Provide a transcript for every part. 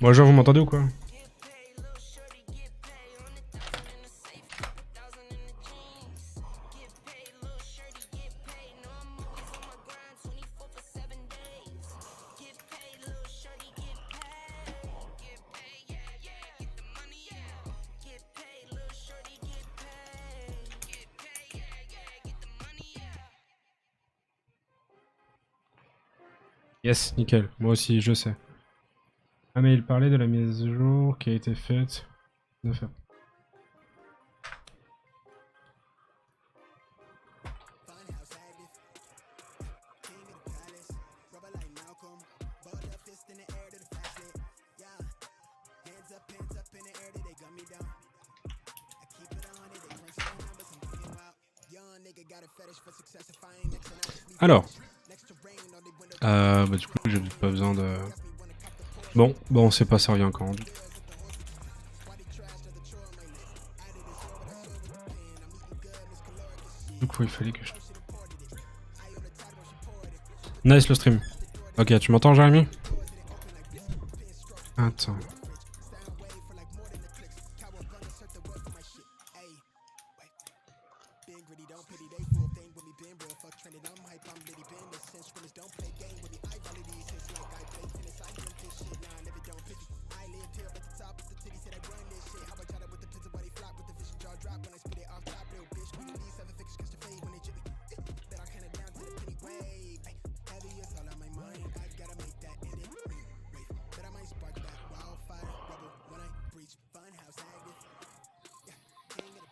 Moi, genre, vous m'entendez ou quoi? Yes, nickel. Moi aussi, je sais. Ah, mais il parlait de la mise à jour qui a été faite. D'accord. Alors, bah du coup j'ai pas besoin de... Bon, on sait pas ça revient quand. Du coup il fallait que je... Nice le stream. Ok, tu m'entends Jérémy? Attends.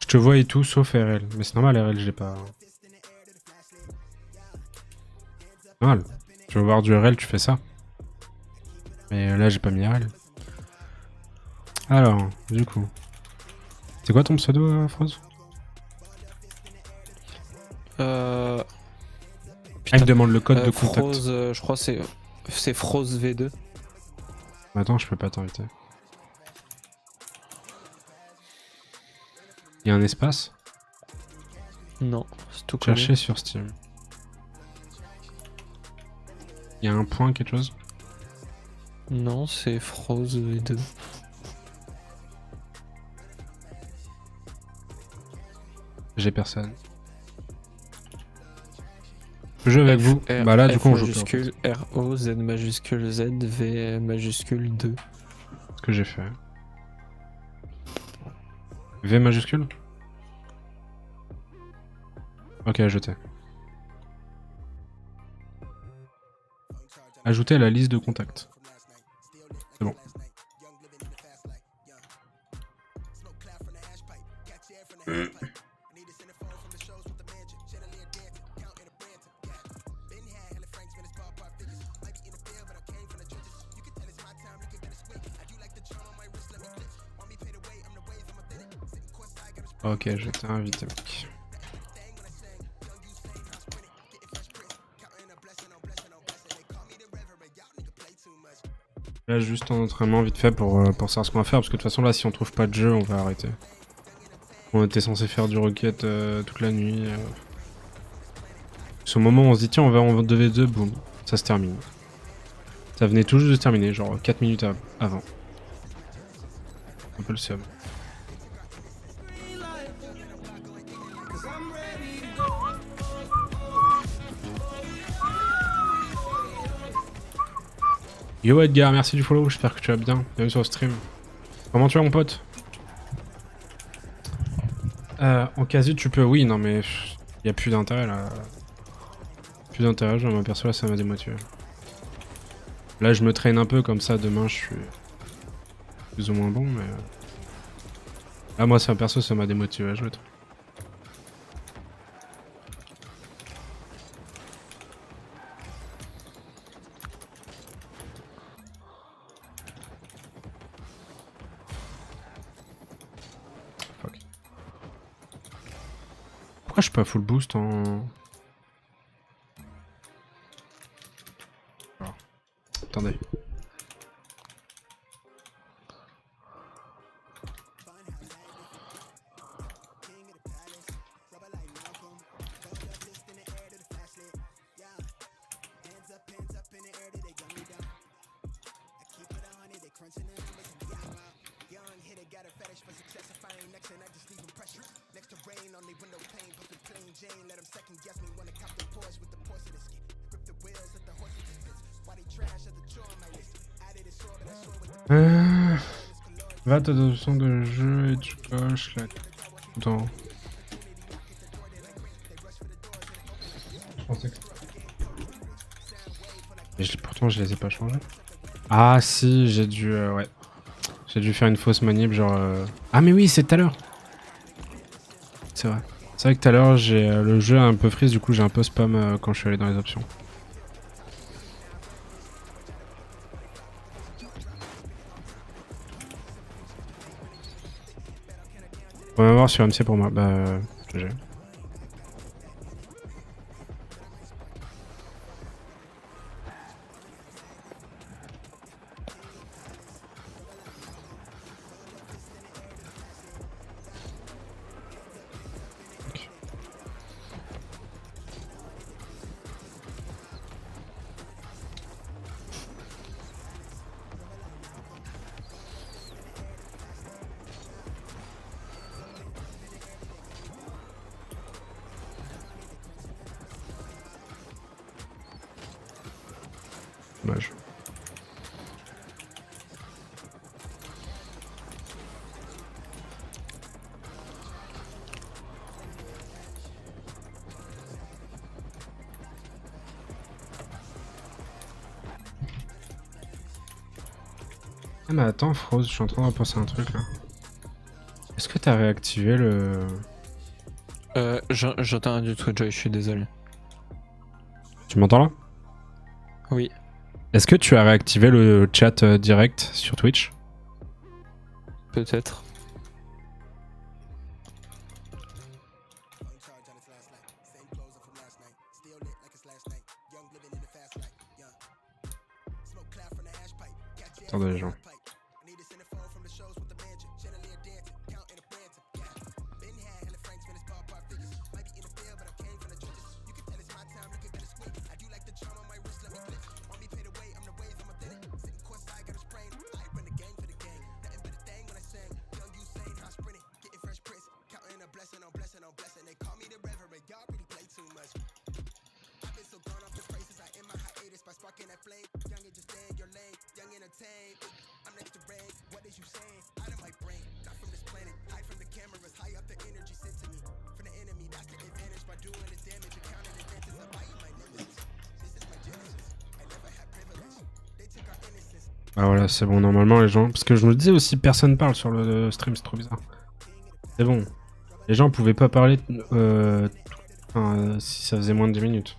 Je te vois et tout sauf RL. Mais c'est normal RL, j'ai pas... Normal. Tu veux voir du RL, tu fais ça. Mais là j'ai pas mis RL. Alors, du coup... C'est quoi ton pseudo, Froze? Putain. Ah, il me demande le code de contact. Froze, je crois que c'est Froze V2. Attends, je peux pas t'inviter. Il y a un espace? Non, c'est tout collé. Chercher sur Steam. Il y a un point, quelque chose? Non, c'est Froze V2. J'ai personne. Je joue avec vous. Bah là, du coup, on joue plus, en fait. majuscule R-O, Z majuscule Z, V majuscule 2. Ce que j'ai fait. V majuscule? Ok, ajouter. Ajouter à la liste de contacts. C'est bon. Ok, je t'ai invité, mec. Là, juste en entraînement vite fait pour savoir ce qu'on va faire, parce que de toute façon, là, si on trouve pas de jeu, on va arrêter. On était censé faire du requête toute la nuit. Au moment où on se dit, tiens, on va en 2v2, boum, ça se termine. Ça venait tout juste de se terminer, genre 4 minutes avant. Un peu le seum. Yo Edgar, merci du follow, j'espère que tu vas bien. Bienvenue sur le stream. Comment tu vas mon pote? En quasi tu peux, oui, non mais y a plus d'intérêt là. Plus d'intérêt, je m'aperçois là, ça m'a démotivé. Là je me traîne un peu comme ça, demain je suis plus ou moins bon, mais... Là moi ça perso ça m'a démotivé à jouer. Pourquoi je suis pas full boost en... Alors, attendez. Va ta option de jeu et tu coches la... Attends. Je pensais que... Pourtant je les ai pas changés. Ah si, j'ai dû... ouais. J'ai dû faire une fausse manip genre... Ah mais oui, c'est tout à l'heure. C'est vrai. C'est vrai que tout à l'heure, j'ai le jeu a un peu freeze, du coup j'ai un peu spam quand je suis allé dans les options. On va voir sur MC pour moi. Bah, GG. Dommage. Ah mais attends Froze, je suis en train de penser à un truc là. Est-ce que t'as réactivé le... J'entends rien du tout, Joy, je suis désolé. Tu m'entends là? Oui. Est-ce que tu as réactivé le chat direct sur Twitch? Peut-être. Attendez les gens. Ah voilà, c'est bon, normalement les gens... Parce que je me disais aussi, personne parle sur le stream, c'est trop bizarre. C'est bon. Les gens pouvaient pas parler si ça faisait moins de 10 minutes.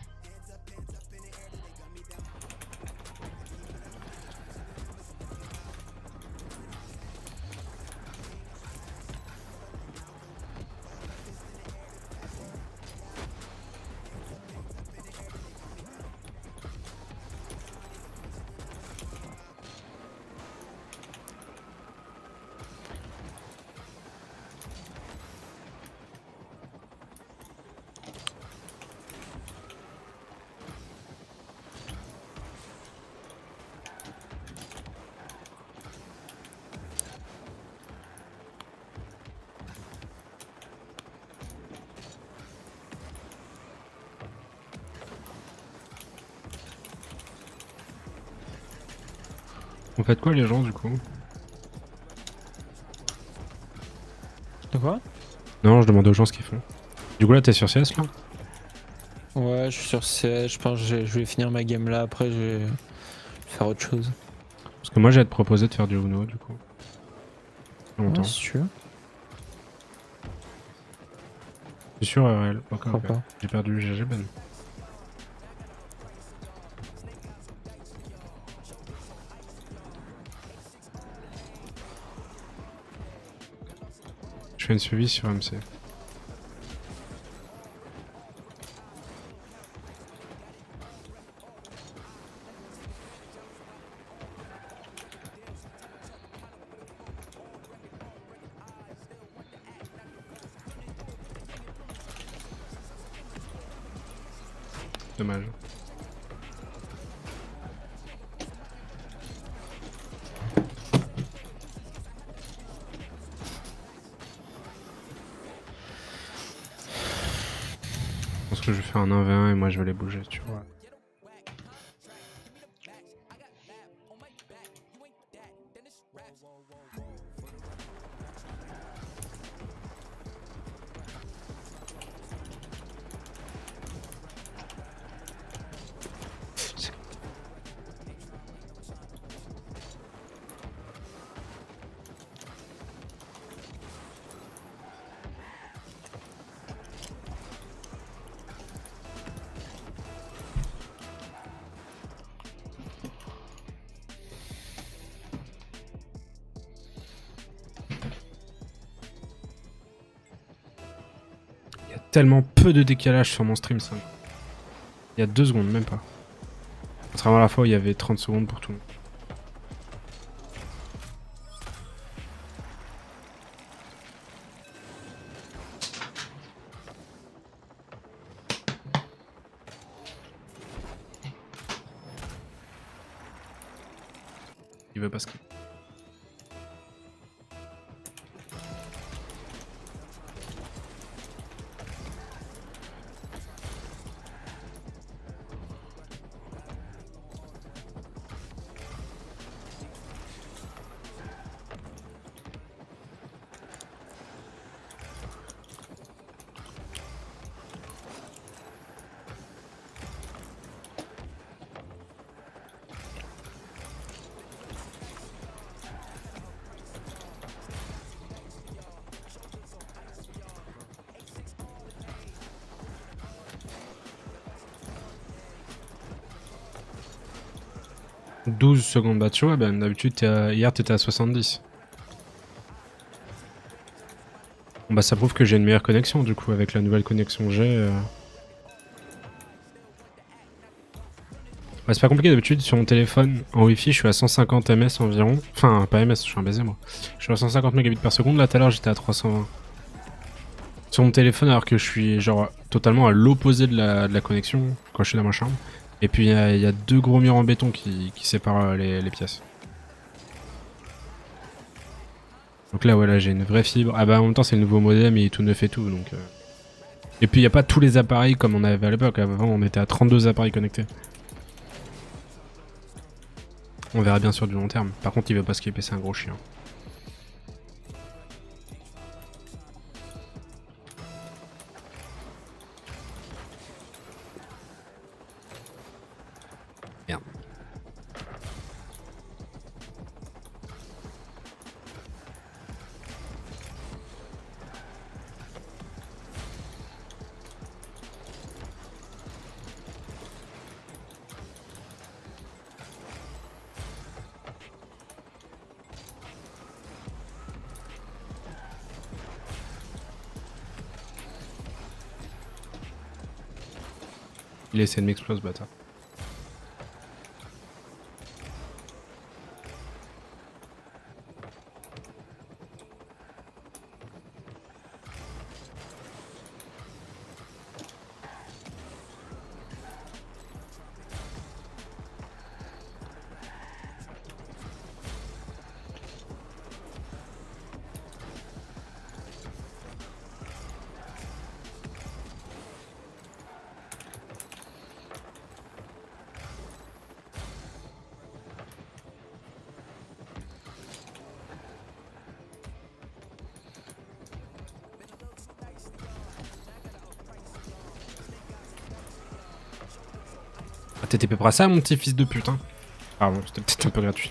On fait quoi les gens du coup? De quoi? Non, je demande aux gens ce qu'ils font. Du coup là t'es sur CS là? Ouais, je suis sur CS, je pense que je vais finir ma game là, après je vais faire autre chose. Parce que moi j'ai à te proposer de faire du Uno du coup. Longtemps. Ouais, si tu veux. Je suis sûr RL. Pourquoi pas. J'ai perdu le GG Ben. Je fais une suivi sur MC. Dommage. Parce que je vais faire un 1v1 et moi je vais les bouger, tu vois. Il y a tellement peu de décalage sur mon stream, ça. Il y a 2 secondes, même pas. Contrairement à la fois où il y avait 30 secondes pour tout le monde. Il veut pas skip. « 12 secondes, bah tu vois, ben d'habitude hier t'étais à 70. Bon, bah ça prouve que j'ai une meilleure connexion du coup avec la nouvelle connexion que j'ai. Ouais, c'est pas compliqué d'habitude sur mon téléphone en wifi je suis à 150 ms environ. Enfin pas ms, je suis un baiser moi. Je suis à 150 mégabits par seconde, là tout à l'heure j'étais à 320. Sur mon téléphone alors que je suis genre totalement à l'opposé de la connexion quand je suis dans ma chambre. Et puis il y a 2 gros murs en béton qui séparent les pièces. Donc là, voilà, j'ai une vraie fibre. Ah bah en même temps, c'est le nouveau modem, il est tout neuf et tout. Donc, Et puis il n'y a pas tous les appareils comme on avait à l'époque. Avant, on était à 32 appareils connectés. On verra bien sur du long terme. Par contre, il veut pas skipper, c'est un gros chien. Merde. Il essaie de m'exploser, ce bâtard. Ah, t'étais prêt à ça, mon petit fils de putain. Pardon, c'était peut-être un peu gratuit.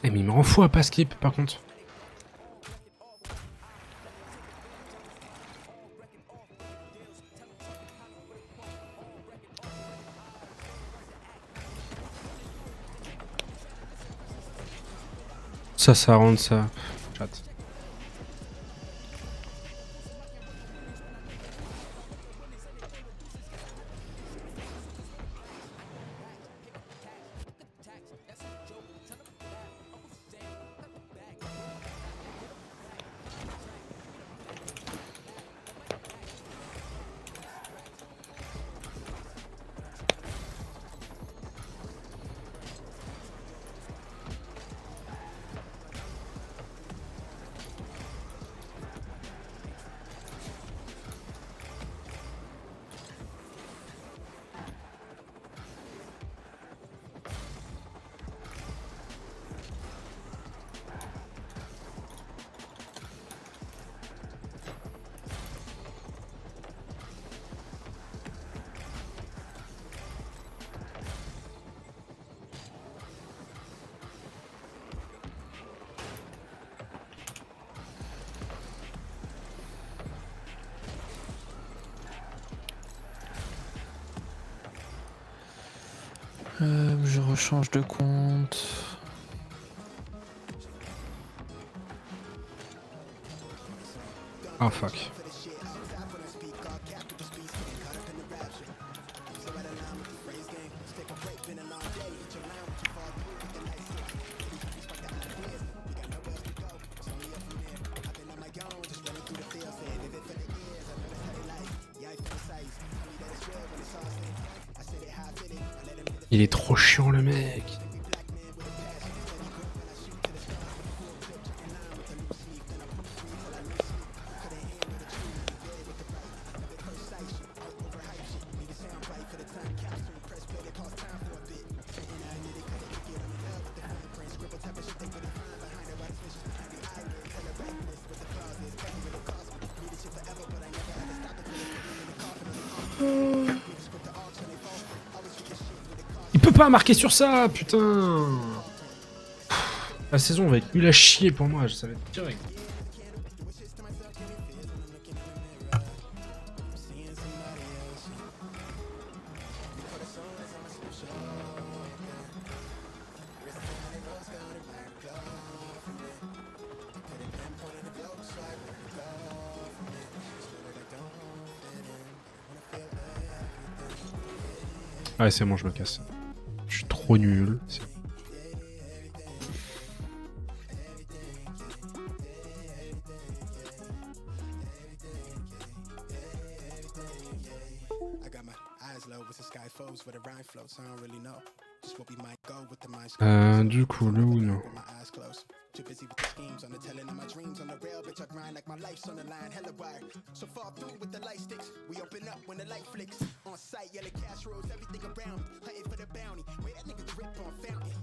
Eh mais il me rend fou à pas skip par contre. Ça rentre ça. Chat. Je rechange de compte. Oh fuck. Il est trop chiant le mec. Il peut pas marquer sur ça, putain. La saison va être nulle à chier pour moi, ça va être direct. Ouais, c'est bon, je me casse. Je suis trop nul. Du coup, le Uno.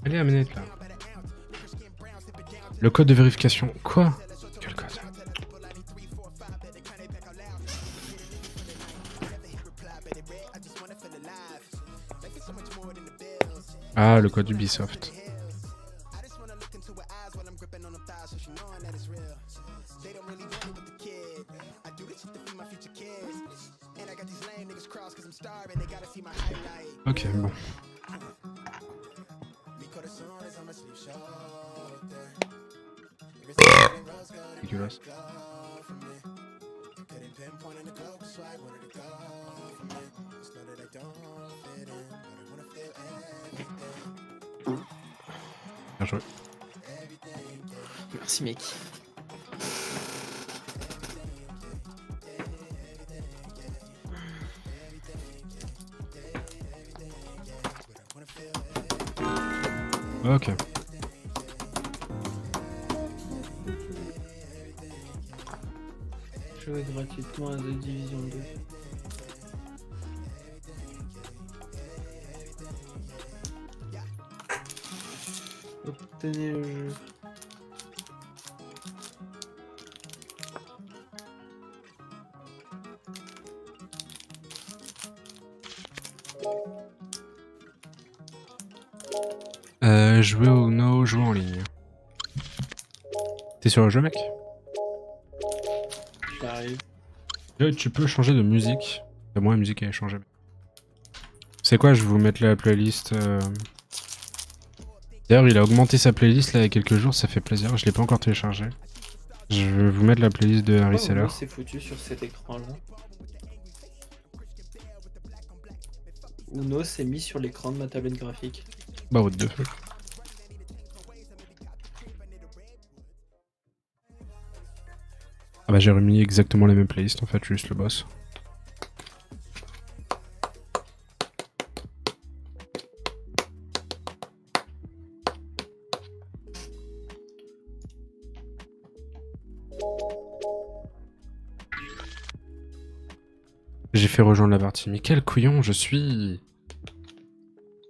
Allez, la manette là. Le code de vérification. Quoi? Quel code? Ah, le code Ubisoft. Ok, bon. Dégueulasse. Bien joué. Merci mec. Ok. Jouer gratuitement à The Division 2. Obtenez le jeu. Jouer au no, jouer en ligne. T'es sur le jeu, mec? J'arrive. Tu peux changer de musique. Moi, la musique elle a changé. C'est quoi? Je vais vous mettre la playlist. D'ailleurs, il a augmenté sa playlist là il y a quelques jours, ça fait plaisir. Je l'ai pas encore téléchargé. Je vais vous mettre la playlist de Harry Seller. C'est foutu sur cet écran là. Uno s'est mis sur l'écran de ma tablette graphique. Bah, what the fuck. Ah bah, j'ai remis exactement les mêmes playlists en fait, juste le boss. J'ai fait rejoindre la partie. Mais quel couillon je suis!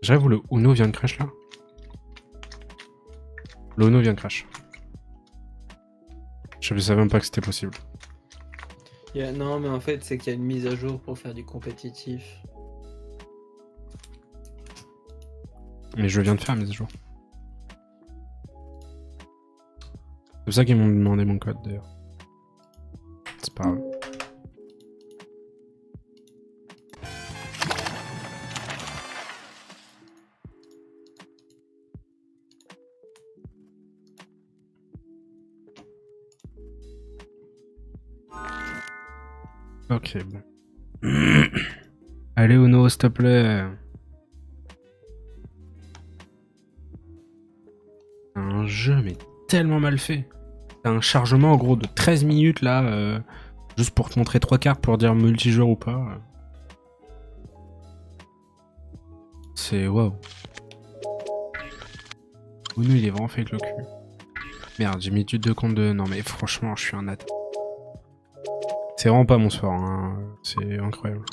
J'avoue, le Uno vient de crash là? Le Uno vient de crash. Je savais même pas que c'était possible. Non, mais en fait, c'est qu'il y a une mise à jour pour faire du compétitif. Mais je viens de faire la mise à jour. C'est pour ça qu'ils m'ont demandé mon code d'ailleurs. C'est pas grave. Ok, bon. Allez, Uno, s'il te plaît. Un jeu, mais tellement mal fait. T'as un chargement, en gros, de 13 minutes, là, juste pour te montrer 3 cartes pour dire multijoueur ou pas. C'est waouh. Uno, il est vraiment fait avec le cul. Merde, j'ai mis étude de compte de... Non, mais franchement, je suis un at. C'est vraiment pas mon sport, hein. C'est incroyable.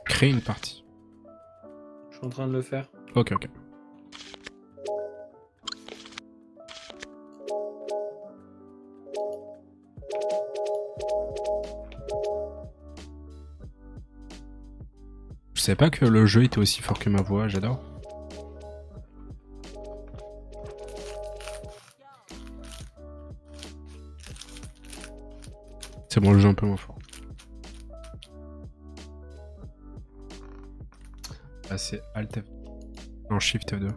Créer une partie. Je suis en train de le faire. Ok, ok. Je savais pas que le jeu était aussi fort que ma voix, j'adore. C'est bon, le jeu est un peu moins fort. Ah, c'est Alt F... Non, Shift F2.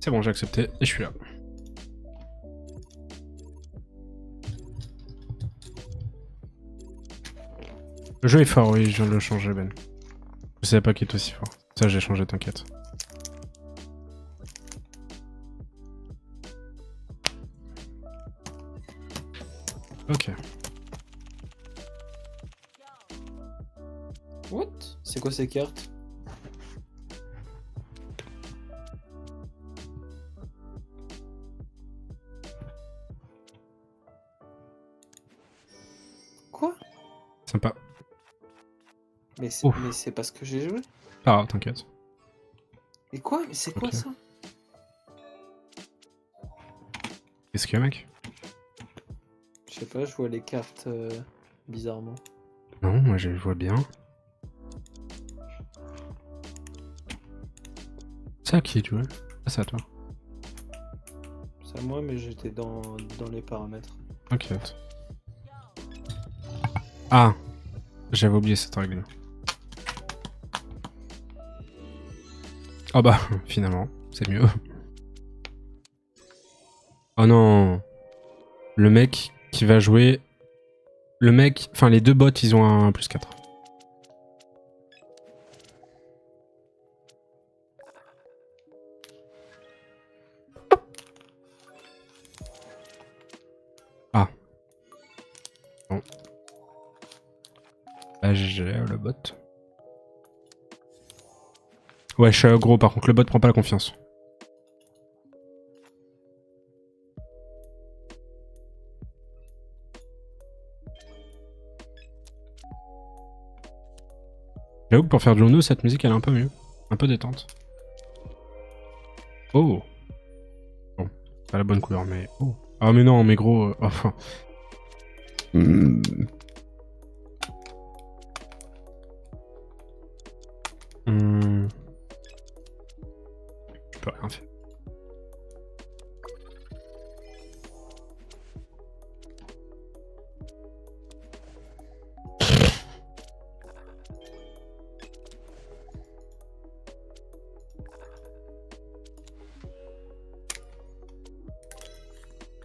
C'est bon, j'ai accepté et je suis là. Le jeu est fort, oui, je viens de le changer, Ben. Je savais pas qu'il était aussi fort. Ça, j'ai changé, t'inquiète. Ok. What? C'est quoi ces cartes? Quoi? Sympa. Mais Ouf. c'est pas ce que j'ai joué. Pas grave, t'inquiète. Et quoi? Mais c'est quoi Ok. ça? Qu'est-ce qu'il y a, mec? Je sais pas, je vois les cartes bizarrement. Non, moi je le vois bien. C'est à qui, tu vois? Ah, c'est à toi. C'est à moi, mais j'étais dans les paramètres. Ok. Ah, j'avais oublié cette règle. Ah bah, finalement, c'est mieux. Oh non. Le mec qui va jouer... Le mec... Enfin, les deux bots, ils ont un +4. Ah. Bon. Bah, GG, le bot. Ouais, je suis aggro, par contre, le bot prend pas la confiance. J'avoue que pour faire du Uno, cette musique, elle est un peu mieux. Un peu détente. Oh. Bon, pas la bonne couleur, mais... Oh. Ah mais non, mais gros... Enfin... Je peux rien faire.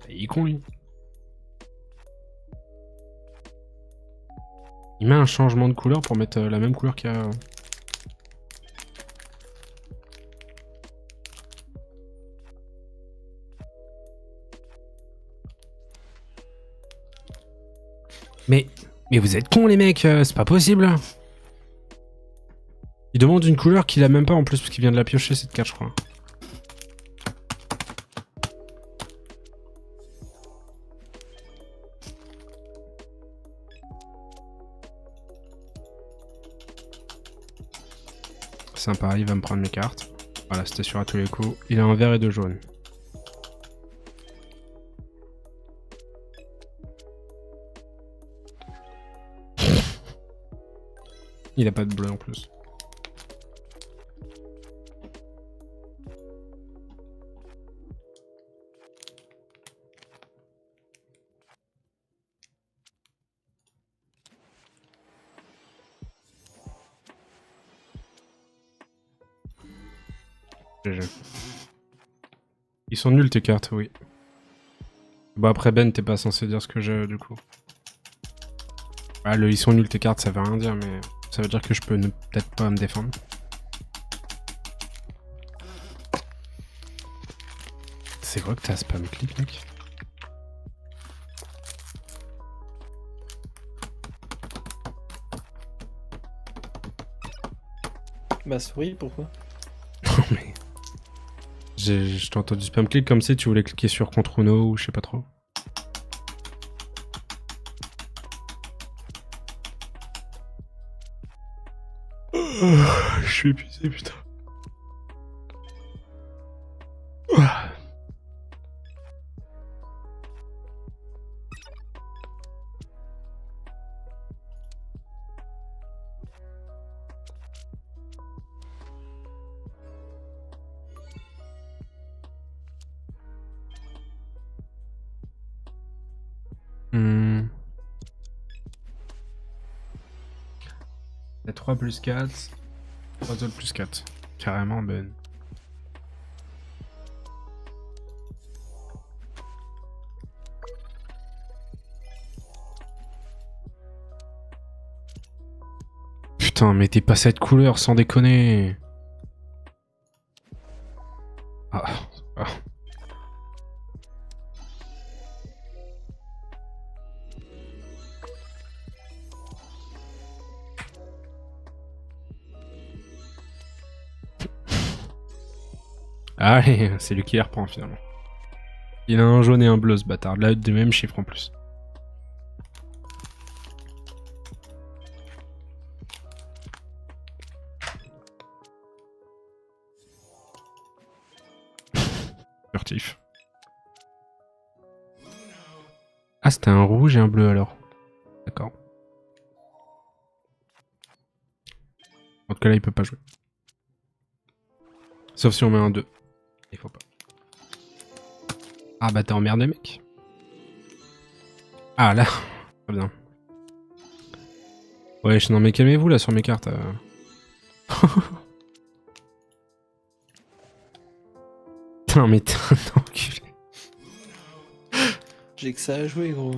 Il est con, lui. Il met un changement de couleur pour mettre la même couleur qu'il y a... Mais vous êtes cons, les mecs, c'est pas possible. Il demande une couleur qu'il a même pas en plus, parce qu'il vient de la piocher, cette carte, je crois. Sympa, il va me prendre mes cartes. Voilà, c'était sûr à tous les coups. Il a un vert et deux jaunes. Il a pas de bleu en plus. GG. Ils sont nuls tes cartes, oui. Bon après Ben, t'es pas censé dire ce que j'ai du coup. Ah, ils sont nuls tes cartes, ça veut rien dire, mais ça veut dire que je peux ne peut-être pas me défendre. C'est quoi que t'as spam clic, mec? Ma souris, pourquoi? Non mais... Je t'ai entendu spam clic comme si tu voulais cliquer sur Ctrl Uno ou je sais pas trop. Je suis épuisé, putain. Hmm. Il y a 3 plus 4. 3 autres plus 4. Carrément, Ben. Putain, mais t'es pas cette couleur, sans déconner. Ah. Ah. Allez, c'est lui qui les reprend finalement. Il a un jaune et un bleu ce bâtard, là des mêmes chiffres en plus. Furtif. Ah, c'était un rouge et un bleu alors. D'accord. En tout cas là il peut pas jouer. Sauf si on met un 2. Il faut pas. Ah bah t'es emmerdé mec. Ah là. Très bien. Ouais, non mais calmez-vous là sur mes cartes. Putain mais t'es un enculé. J'ai que ça à jouer, gros.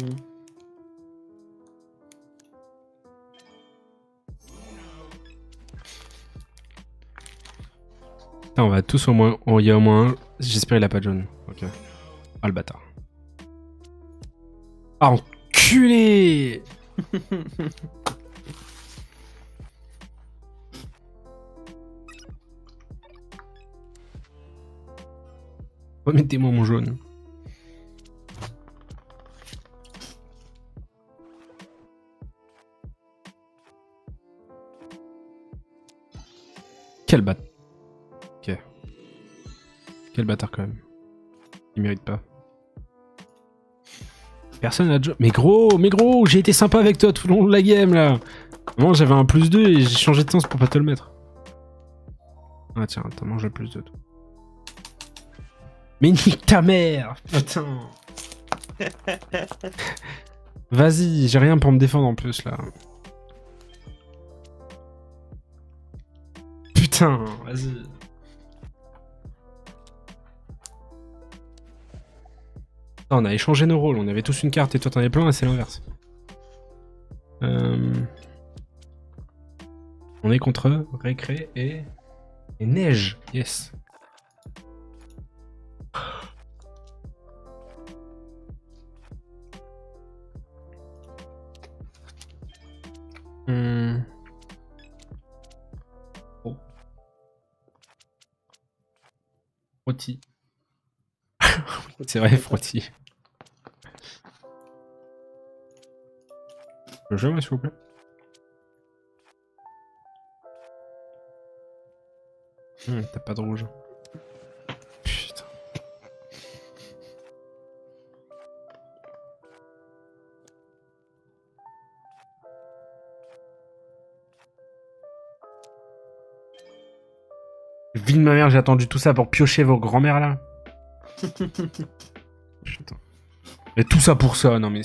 Putain, on va tous au moins... Il y a au moins un... J'espère il a pas de jaune. Ok. Ah le bâtard. Ah enculé. Remettez-moi mon jaune. Quel bâtard. Ok. Quel bâtard quand même. Il mérite pas. Personne n'a déjà... Mais gros, j'ai été sympa avec toi tout le long de la game là. Moi j'avais un plus 2 et j'ai changé de sens pour pas te le mettre. Ah tiens, t'as mangé le plus 2 toi. Mais nique ta mère. Putain. Vas-y, j'ai rien pour me défendre en plus là. Putain, vas-y. On a échangé nos rôles, on avait tous une carte et toi t'en avais plein et c'est l'inverse. On est contre Récré et Neige, yes. Oh. Frotty. C'est vrai, Frotty. Le jeu, s'il vous plaît. T'as pas de rouge. Putain. Vie de ma mère, j'ai attendu tout ça pour piocher vos grands-mères là. Putain. Et tout ça pour ça, non mais...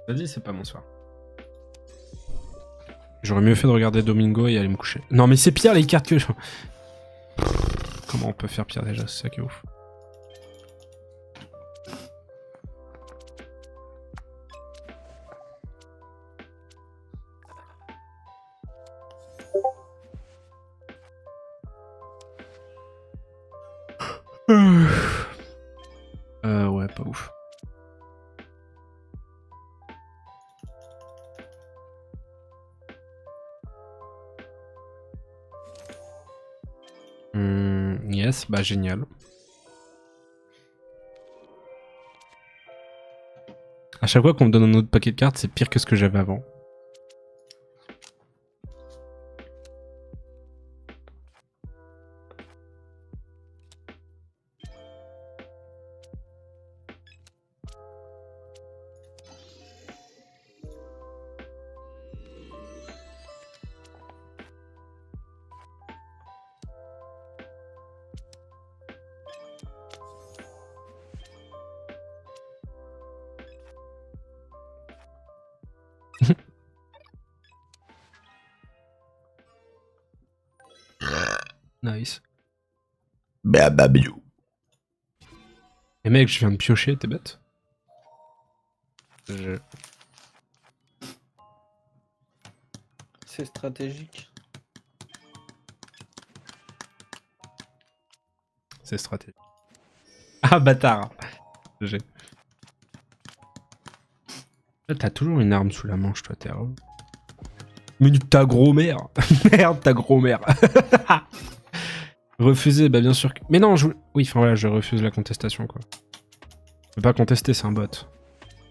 Vas-y, c'est pas mon soir. J'aurais mieux fait de regarder Domingo et aller me coucher. Non mais c'est pire les cartes que... Comment on peut faire pire déjà, c'est ça qui est ouf. Ouais, pas ouf. Yes, bah génial. À chaque fois qu'on me donne un autre paquet de cartes, c'est pire que ce que j'avais avant. Nice. Bababiou. Et mec, je viens de piocher, t'es bête? C'est stratégique. C'est stratégique. Ah bâtard. GG. Là, t'as toujours une arme sous la manche, toi, t'es heureux. Mais ta gros-mère. Merde, ta gros-mère. Refuser, bah bien sûr que... Mais non, je... Oui, enfin voilà, je refuse la contestation, quoi. Je peux pas contester, c'est un bot.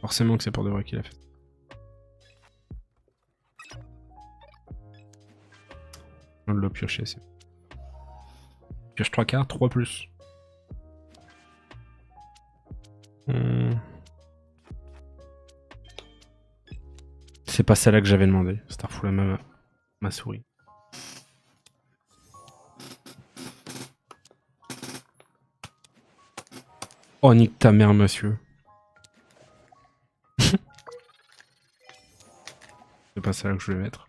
Forcément que c'est pour de vrai qu'il a fait. On l'a pioché, c'est... Pioche 3 quarts, 3 plus. C'est pas celle-là que j'avais demandé. Starful à ma souris. Oh, nique ta mère, monsieur. C'est pas celle-là que je voulais mettre.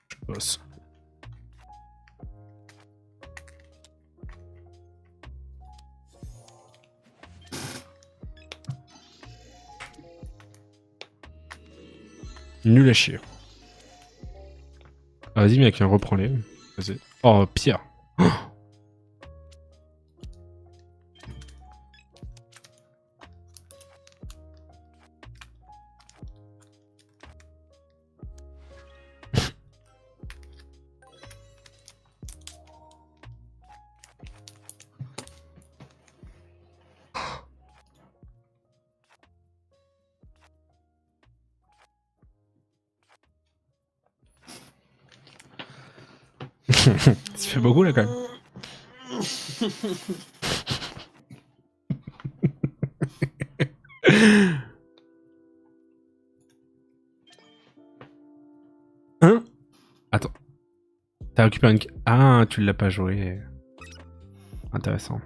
Je bosse. Nul à chier. Ah, vas-y, mec, reprends-les. Vas-y. Oh, pire. Oh. Ça fait beaucoup là quand même. Hein? Attends. T'as récupéré une... Ah, tu l'as pas joué. Intéressant.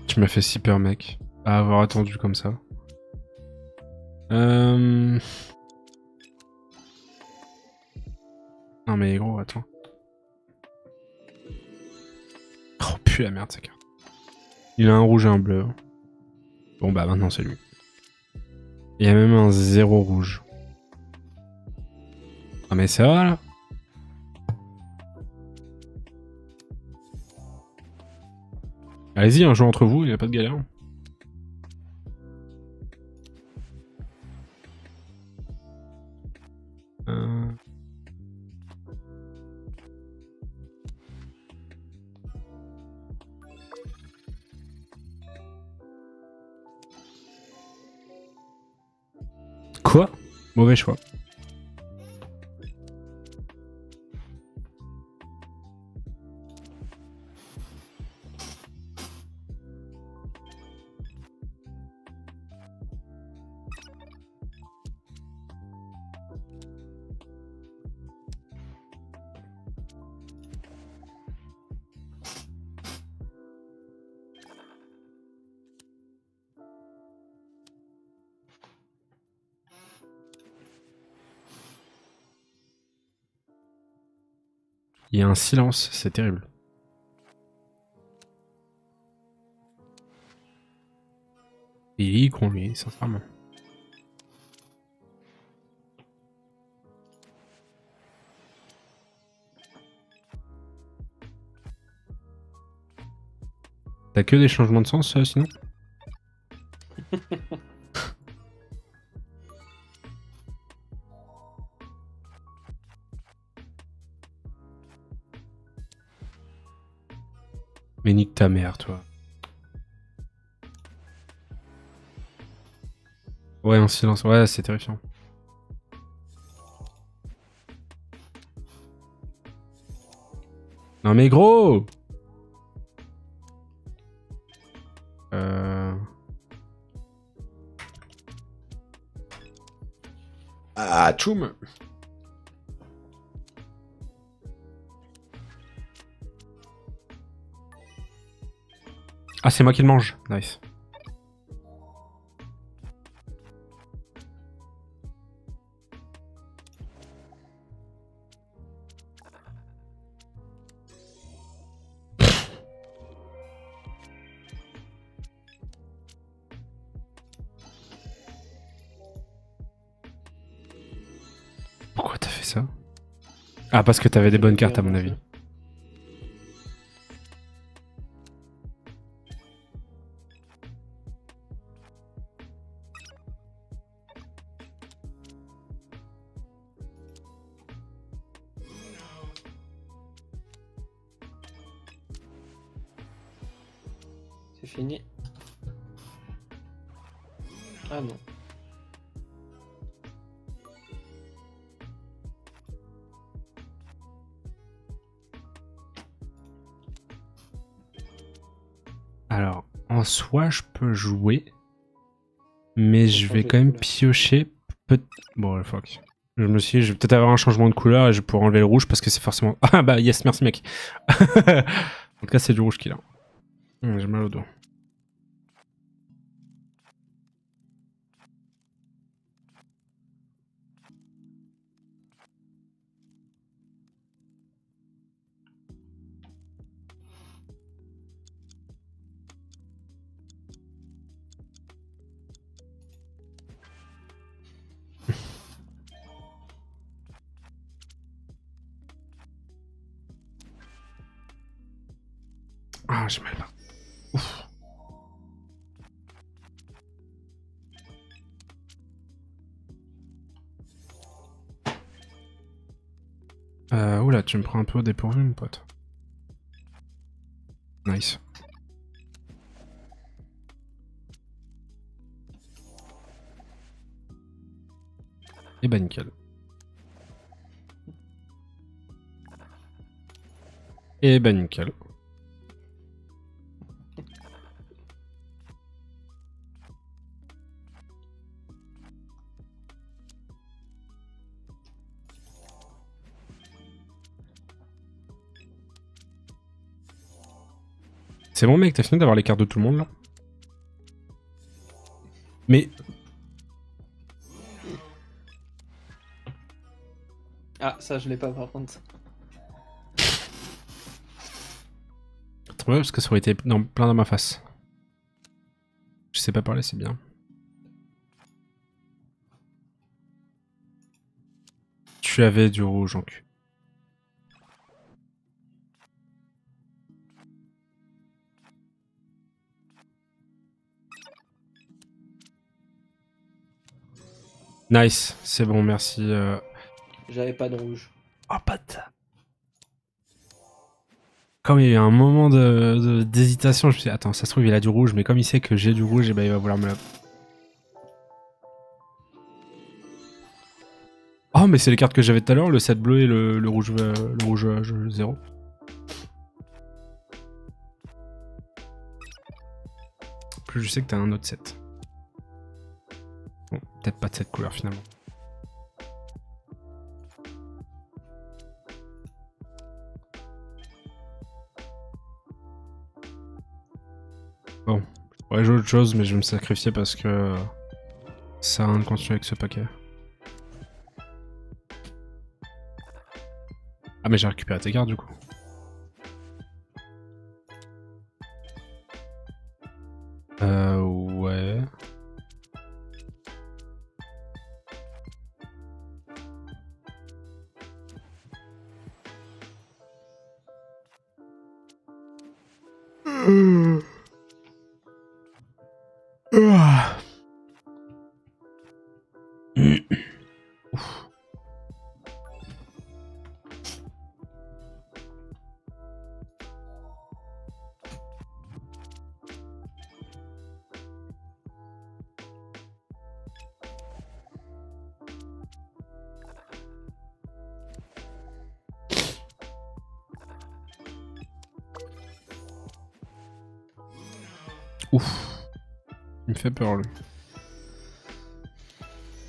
Tu m'as fait si peur, mec. À avoir attendu comme ça. Non mais gros, attends. Oh putain la merde, cette carte. Il a un rouge et un bleu. Bon bah maintenant c'est lui. Il y a même un 0 rouge. Ah mais c'est vrai là. Allez-y, un jeu entre vous, il n'y a pas de galère. Quoi? Mauvais choix. Il y a un silence, c'est terrible. Il est con lui, sincèrement. T'as que des changements de sens sinon? Mais nique ta mère, toi. Ouais, un silence, ouais, c'est terrifiant. Non mais gros! Ah, tchoum! Ah, c'est moi qui le mange. Nice. Pourquoi t'as fait ça? Ah, parce que t'avais des bonnes cartes à mon avis. C'est fini. Ah non. Alors, en soi, je peux jouer. Mais je vais quand même piocher. Bon, fuck. Je me suis dit, je vais peut-être avoir un changement de couleur et je pourrais enlever le rouge parce que c'est forcément. Ah bah, yes, merci mec. En tout cas, c'est du rouge qu'il a. J'ai mal au dos. Ah, j'ai mal là. Ouf. Oula, tu me prends un peu au dépourvu, mon pote. Nice. Et bah nickel. Et bah nickel. C'est bon mec, t'as fini d'avoir les cartes de tout le monde là? Mais... Ah, ça je l'ai pas par contre. Trop bien parce que ça aurait été plein dans ma face. Je sais pas parler, c'est bien. Tu avais du rouge en cul. Nice, c'est bon, merci. J'avais pas de rouge. Oh, patte. Comme il y a eu un moment d'hésitation, je me suis dit, attends, ça se trouve, il a du rouge, mais comme il sait que j'ai du rouge, et ben il va vouloir me la... Oh, mais c'est les cartes que j'avais tout à l'heure, le 7 bleu et le rouge 0. En plus, je sais que t'as un autre 7. Bon, peut-être pas de cette couleur finalement. Bon, je pourrais jouer autre chose, mais je vais me sacrifier parce que ça a rien de continuer avec ce paquet. Ah, mais j'ai récupéré tes cartes du coup. Ouais. Ah. Ouf. Ouf. Il me fait peur lui.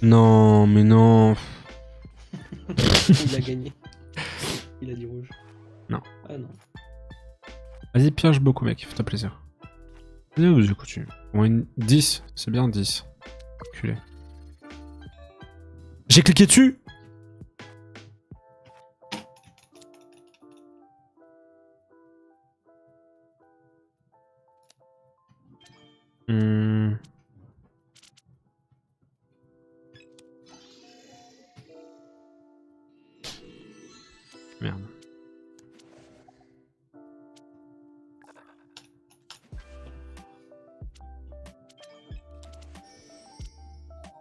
Non, mais non. Il a gagné. Il a dit rouge. Non. Ah non. Vas-y, pioche beaucoup, mec, fais-toi plaisir. Vas-y, continue. Bon, une 10, c'est bien 10. Culé. J'ai cliqué dessus. Hmm. Merde.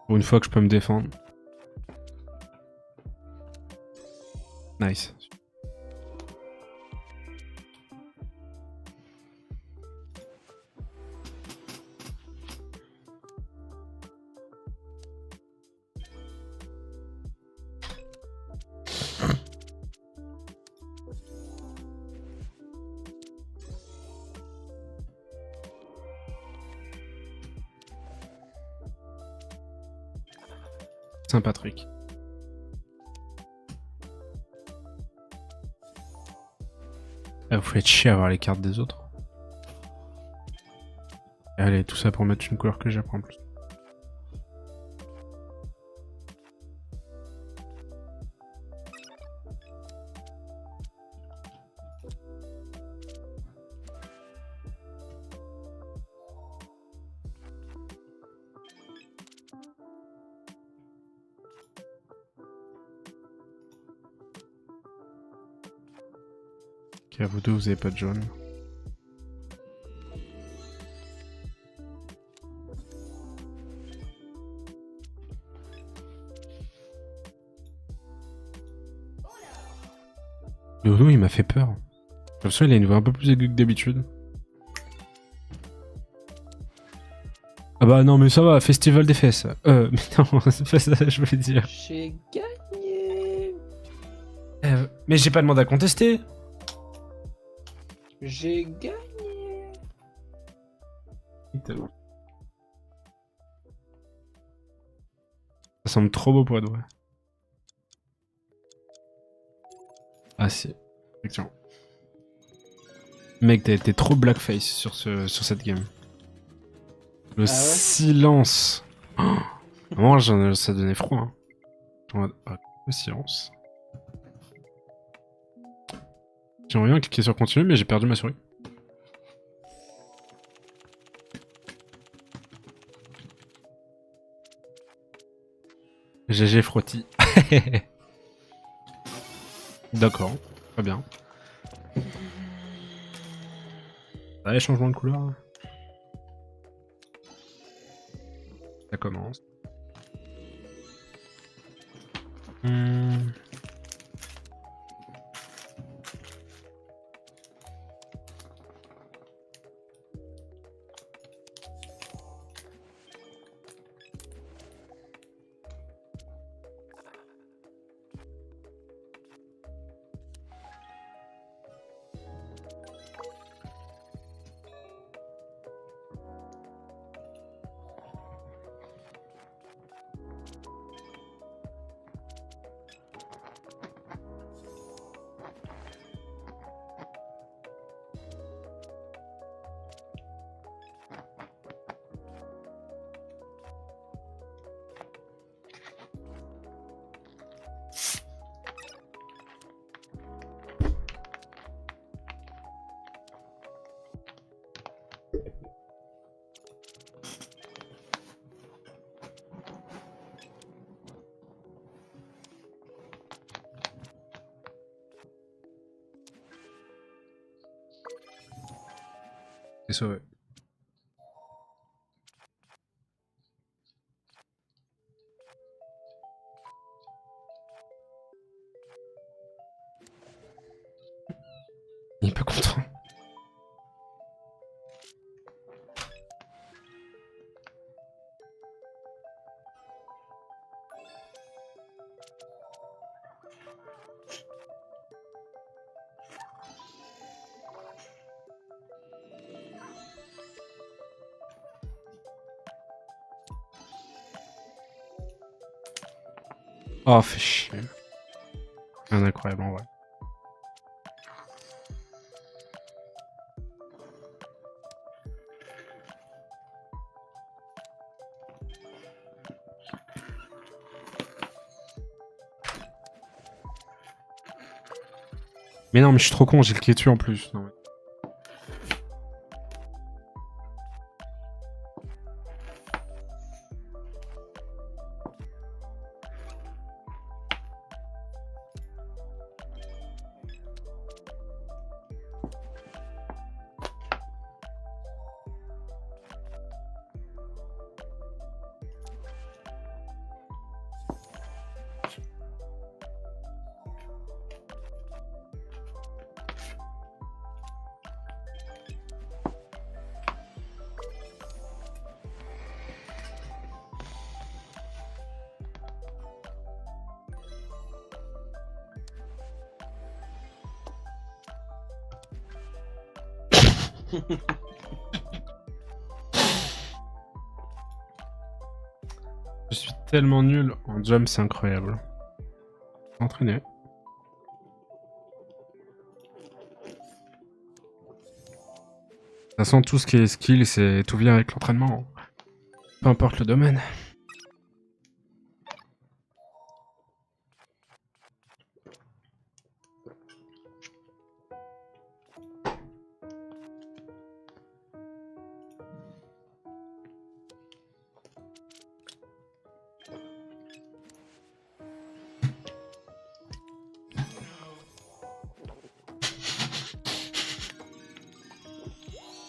Pour une fois que je peux me défendre. Nice. Saint-Patrick. Ah, vous faites chier à avoir les cartes des autres. Allez, tout ça pour mettre une couleur que j'apprends en plus. Ok, à vous deux, vous avez pas de jaune. Le Uno, il m'a fait peur. Comme ça, il a une voix un peu plus aiguë que d'habitude. Ah bah non, mais ça va, festival des fesses. Mais non, c'est pas ça que je voulais dire. J'ai gagné. Mais j'ai pas demandé à contester. J'ai gagné. Ça semble trop beau pour être vrai. Ah si, effectivement. Mec, t'as été trop blackface sur cette game. Le Ah ouais silence. Oh, moi, ça donnait froid. Hein. En mode, oh, le silence. J'aimerais bien cliquer sur continuer, mais j'ai perdu ma souris. GG Frotti. D'accord, très bien. Allez, changement de couleur. Ça commence. T'es sauvé. Il est pas content. Oh, fait chier. Un incroyable en vrai. Mais non, mais je suis trop con, j'ai le cliqué dessus en plus. Non, mais... Je suis tellement nul en jump, c'est incroyable. Entraîné. De toute façon, tout ce qui est skill, c'est tout vient avec l'entraînement. Peu importe le domaine.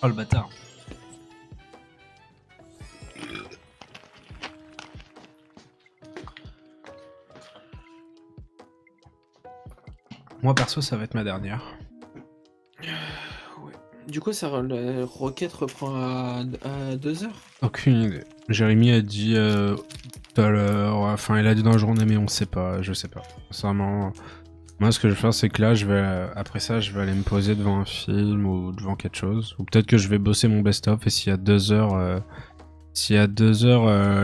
Oh le bâtard. Moi perso, ça va être ma dernière. Ouais. Du coup, la requête reprend à 2h. Aucune idée. Jérémy a dit tout à l'heure, enfin il a dit dans la journée, mais on sait pas, je sais pas. Sincèrement, moi ce que je vais faire, c'est que là, après ça, je vais aller me poser devant un film ou devant quelque chose. Ou peut-être que je vais bosser mon best-of et s'il y a 2 heures,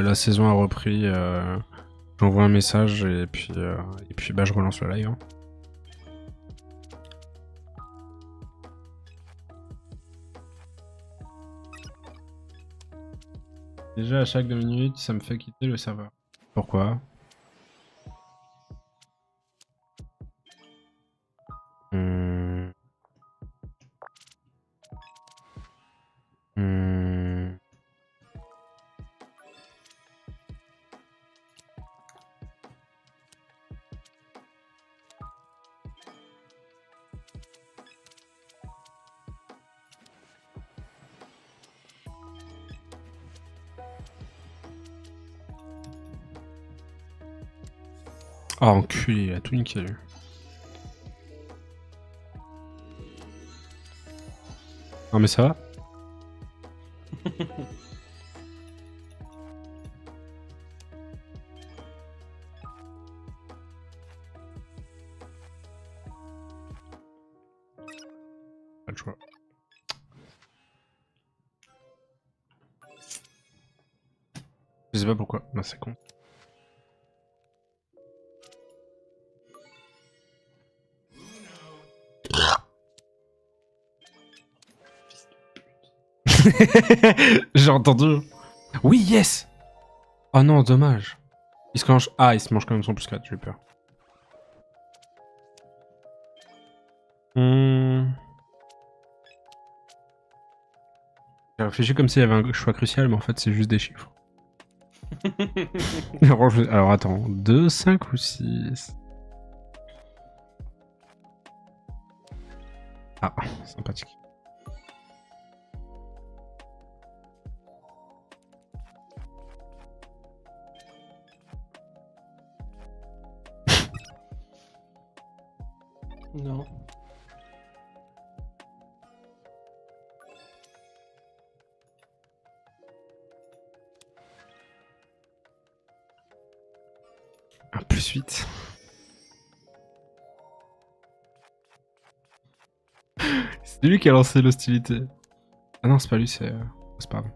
la saison a repris, j'envoie un message et puis bah, je relance le live. Hein. Déjà, à chaque 2 minutes, ça me fait quitter le serveur. Pourquoi? Hmm. Hmm. Oh, enculé, il a tout niqué lui. Non mais ça va? Pas le choix. Je sais pas pourquoi, bah c'est con. J'ai entendu. Oui, yes. Oh non, dommage. Il se mange... Ah, il se mange quand même son plus 4, j'ai eu peur. J'ai réfléchi comme s'il y avait un choix crucial, mais en fait c'est juste des chiffres. Alors attends, 2, 5 ou 6? Ah, sympathique. Non. Un +8. C'est lui qui a lancé l'hostilité. Ah non, c'est pas lui, c'est pas grave.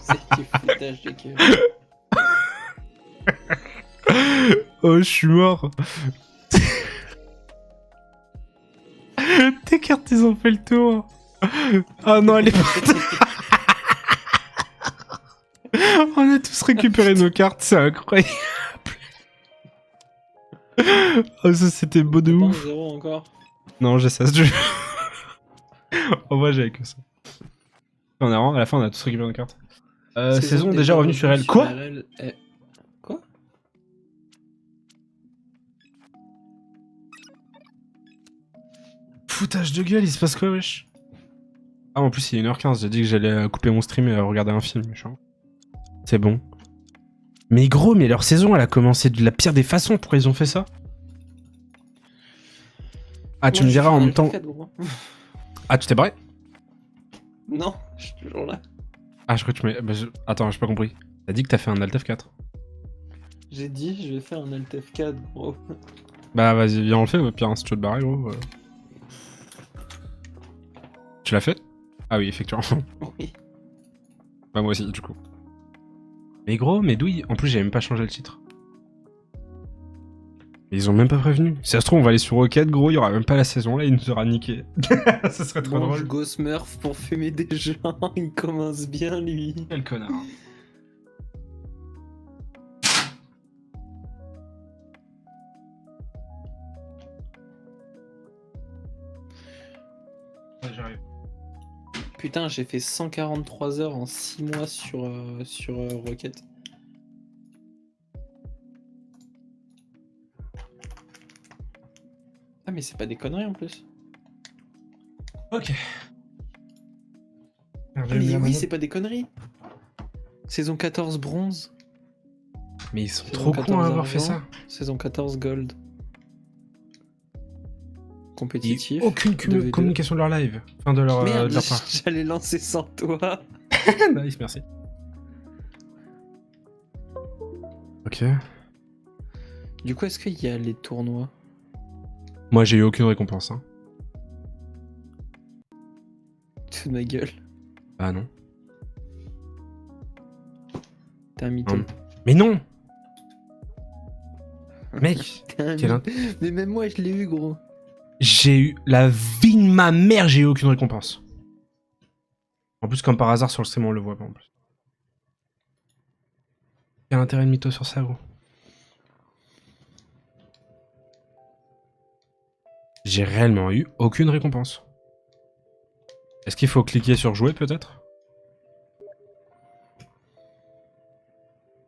C'est du foutage de gueule. Oh, je suis mort. Tes cartes, ils ont fait le tour. Oh non, elle est pas... On a tous récupéré nos cartes, c'est incroyable. Oh, ça c'était beau de Pas en ouf. 0 encore. Non, j'ai ça ce jeu. En vrai, j'avais que ça. On est vraiment, à la fin, on a tous récupéré nos cartes. Saison déjà revenue sur elle. Quoi? Quoi? Foutage de gueule, il se passe quoi, wesh? Ah, en plus, il est 1h15, j'ai dit que j'allais couper mon stream et regarder un film, méchant. C'est bon. Mais gros, mais leur saison, elle a commencé de la pire des façons. Pourquoi ils ont fait ça? Ah, tu me diras en même temps... Ah, tu t'es barré? Non, je suis toujours là. Ah, je crois que tu m'as... Bah, attends, j'ai pas compris. T'as dit que t'as fait un Alt F4. J'ai dit, je vais faire un Alt F4, gros. Bah, vas-y, viens, on le fait, au pire, hein, si tu veux te barrer, gros. Tu l'as fait? Ah oui, effectivement. Oui. Bah, moi aussi, du coup. Mais gros, mais d'où en plus, j'avais même pas changé le titre. Ils ont même pas prévenu. Si ça se trouve, on va aller sur Rocket, gros, il y aura même pas la saison, là, il nous aura niqué. Ça serait trop Mange drôle. Ghost Murph pour fumer des gens, il commence bien, lui. Quel connard. Ouais, j'arrive. Putain, j'ai fait 143 heures en 6 mois sur Rocket. Ah mais c'est pas des conneries en plus. Ok. Ah, mais oui, c'est pas des conneries. Saison 14 bronze, Mais ils sont Saison trop cons 14 à avoir fait argent. ça. saison 14 gold. Il Compétitif. y a aucune 2v2. communication de leur live. Enfin, de leur, Merde, de leur part. j'allais lancer sans toi. Nice, merci. Ok. Du coup, est-ce qu'il y a les tournois? Moi, j'ai eu aucune récompense. Hein. Tout de ma gueule. Ah non. T'es un mytho. Mais non. Mec, T'es un quel mytho. Mais même moi, je l'ai eu, gros. j'ai eu la vie de ma mère, j'ai eu aucune récompense. En plus, comme par hasard, sur le stream, on le voit pas en plus. Quel intérêt de mytho sur ça, gros? J'ai réellement eu aucune récompense. Est-ce qu'il faut cliquer sur jouer, peut-être?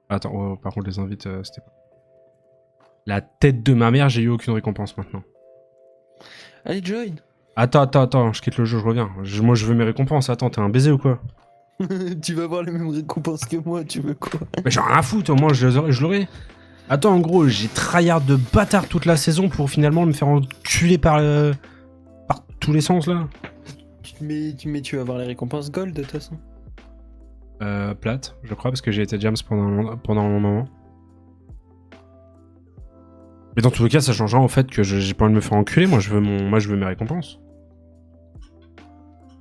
Attends, oh, par contre, les invites, c'était pas... La tête de ma mère, j'ai eu aucune récompense maintenant. Allez, join. Attends, je quitte le jeu, je reviens. Moi, je veux mes récompenses. Attends, t'es un baiser ou quoi? Tu vas avoir les mêmes récompenses que moi, tu veux quoi? Mais j'en ai rien à foutre, au moins, je l'aurai. Attends, en gros, j'ai tryhard de bâtard toute la saison pour finalement me faire enculer par tous les sens, là. Tu vas avoir les récompenses gold, de toute façon. Plate, je crois, parce que j'ai été Jams pendant un moment. Mais dans tous les cas, ça change rien au fait que j'ai pas envie de me faire enculer. Moi, je veux mes récompenses.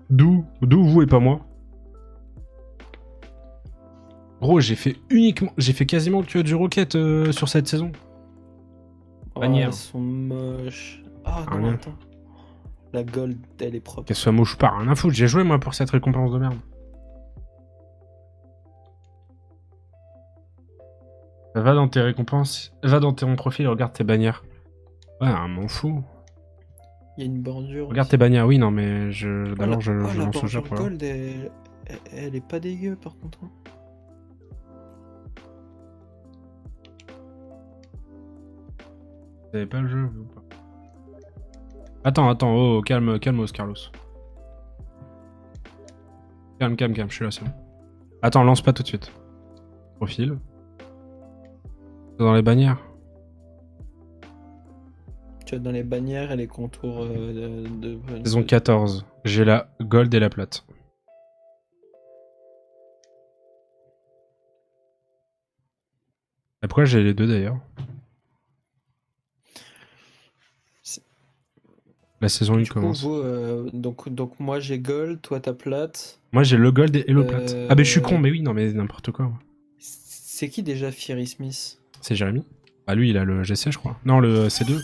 D'où vous et pas moi? Gros, j'ai fait quasiment que du Rocket sur cette saison. Oh, Bannière. elles sont moches. Ah non, Rien. attends. La gold, elle est propre. Qu'elle soit moche ou pas, rien à foutre. J'ai joué moi pour cette récompense de merde. Va dans tes récompenses, va dans ton profil et regarde tes bannières. Ouais, m'en fous. Il y a une bordure. Regarde aussi. tes bannières, oui, non, mais Oh, d'abord je la lance le jeu bordure pour gold, elle est pas dégueu par contre. Hein. Vous savez pas le jeu ou pas? Attends, oh, calme, Carlos. Calme, je suis là, c'est bon. Attends, lance pas tout de suite. Profil. Dans les bannières. Tu as dans les bannières et les contours de... Saison 14. J'ai la gold et la plate. Et pourquoi j'ai les deux d'ailleurs? C'est- La saison 1 Du coup, commence. vous, donc moi j'ai gold, toi t'as plate. Moi j'ai le gold et le plate. Ah, mais je suis con, mais oui, non, mais n'importe quoi. Ouais. C'est qui déjà Fiery Smith? C'est Jérémy. Bah, lui, il a le GC, je crois. Non, le C2.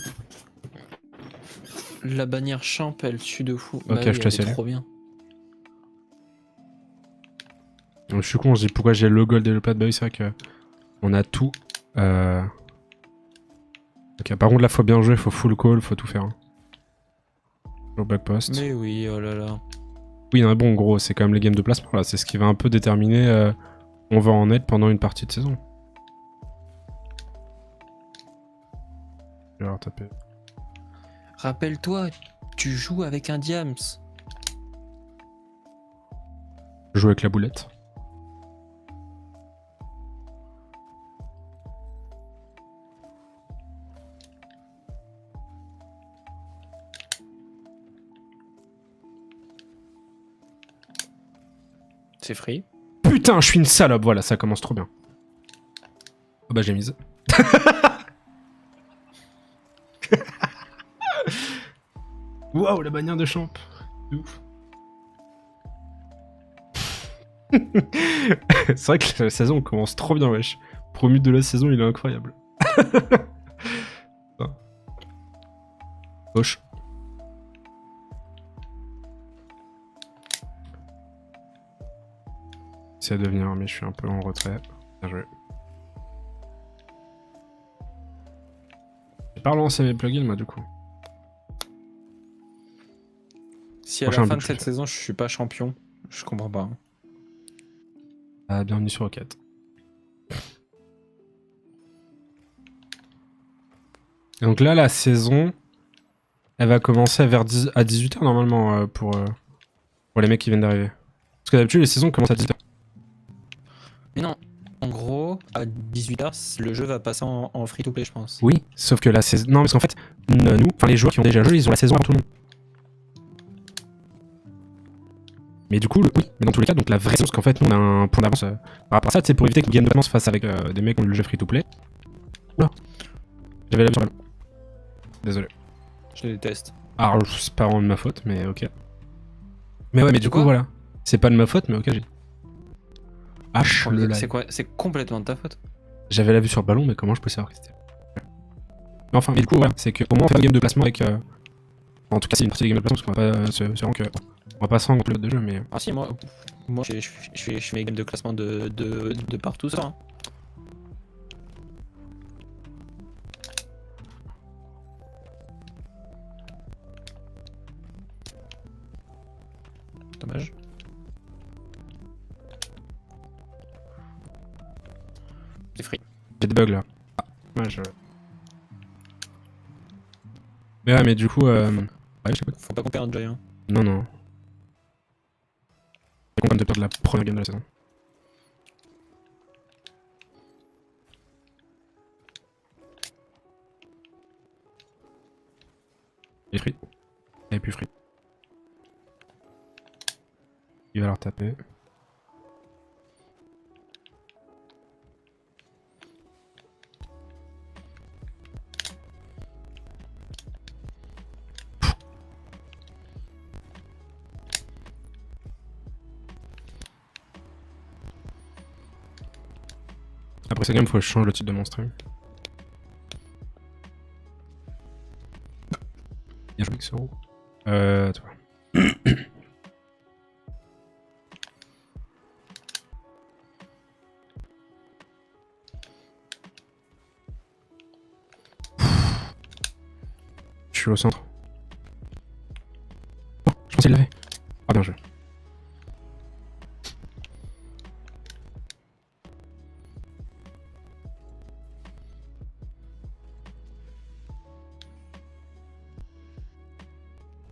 La bannière champ, elle tue de fou. Ok, Bah oui, je te elle est sais. trop bien. Donc, je suis con, je dis pourquoi j'ai le gold et le plate. Bah oui, c'est vrai que on a tout. Ok, par contre, là, faut bien jouer, faut full call, faut tout faire. Hein. Au back post. Mais oui, oh là là. Oui, non, mais bon, gros, c'est quand même les games de placement, là. C'est ce qui va un peu déterminer où on va en être pendant une partie de saison. Je vais leur taper. Rappelle-toi, tu joues avec un Diams. Jouer avec la boulette. C'est free. Putain, je suis une salope, voilà, ça commence trop bien. Oh bah j'ai mise. Waouh, la bannière de champ. C'est ouf. C'est vrai que la saison commence trop bien, wesh. Promu de la saison, il est incroyable. Gauche. C'est à devenir, mais je suis un peu en retrait. Bien joué. J'ai pas relancé mes plugins, moi, du coup. Si à Prochain la fin but, de je cette fais. saison, je suis pas champion, je comprends pas. Ah, bienvenue sur Rocket. Et donc là, la saison, elle va commencer vers à 18h normalement pour les mecs qui viennent d'arriver. Parce que d'habitude, les saisons commencent à 18h. Mais non, en gros, à 18h, le jeu va passer en free-to-play, je pense. Oui, sauf que la saison... Non, parce qu'en fait, nous, enfin les joueurs qui ont déjà joué, ils ont la saison avant tout le monde. Mais du coup, oui, mais dans tous les cas, donc la vraie saison, parce qu'en fait, nous, on a un point d'avance par rapport à ça, c'est pour éviter que le game de commence face avec des mecs qui ont le jeu free-to-play. Oula, j'avais la vue sur le ballon. Désolé. Je le déteste. Alors, c'est pas vraiment de ma faute, mais ok. Mais ouais, mais du coup, Quoi voilà. C'est pas de ma faute, mais ok, j'ai... H le live. C'est quoi? C'est complètement de ta faute. J'avais la vue sur le ballon, mais comment je peux savoir que c'était... Mais enfin, mais du coup, voilà, c'est qu'au moins on fait un game de placement avec... En tout cas, c'est une partie des games de placement, parce qu'on va pas se rendre que... On va pas se rendre le de jeu, mais... Ah si, moi je fais mes games de classement de partout ça. Hein. Dommage. C'est free. J'ai des bugs là. Ah, dommage. Mais ouais, mais du coup... Ouais, je sais pas. Faut pas qu'on perde Joy. Hein. Non, non. J'ai content de perdre la première game de la saison. Il est free. Il est plus free. Il va leur taper. Après cette game, faut que je change le titre de mon stream. Bien joué, Xoro. Toi. Je suis au centre. Oh, je pensais qu'il l'avait. Ah, bien joué.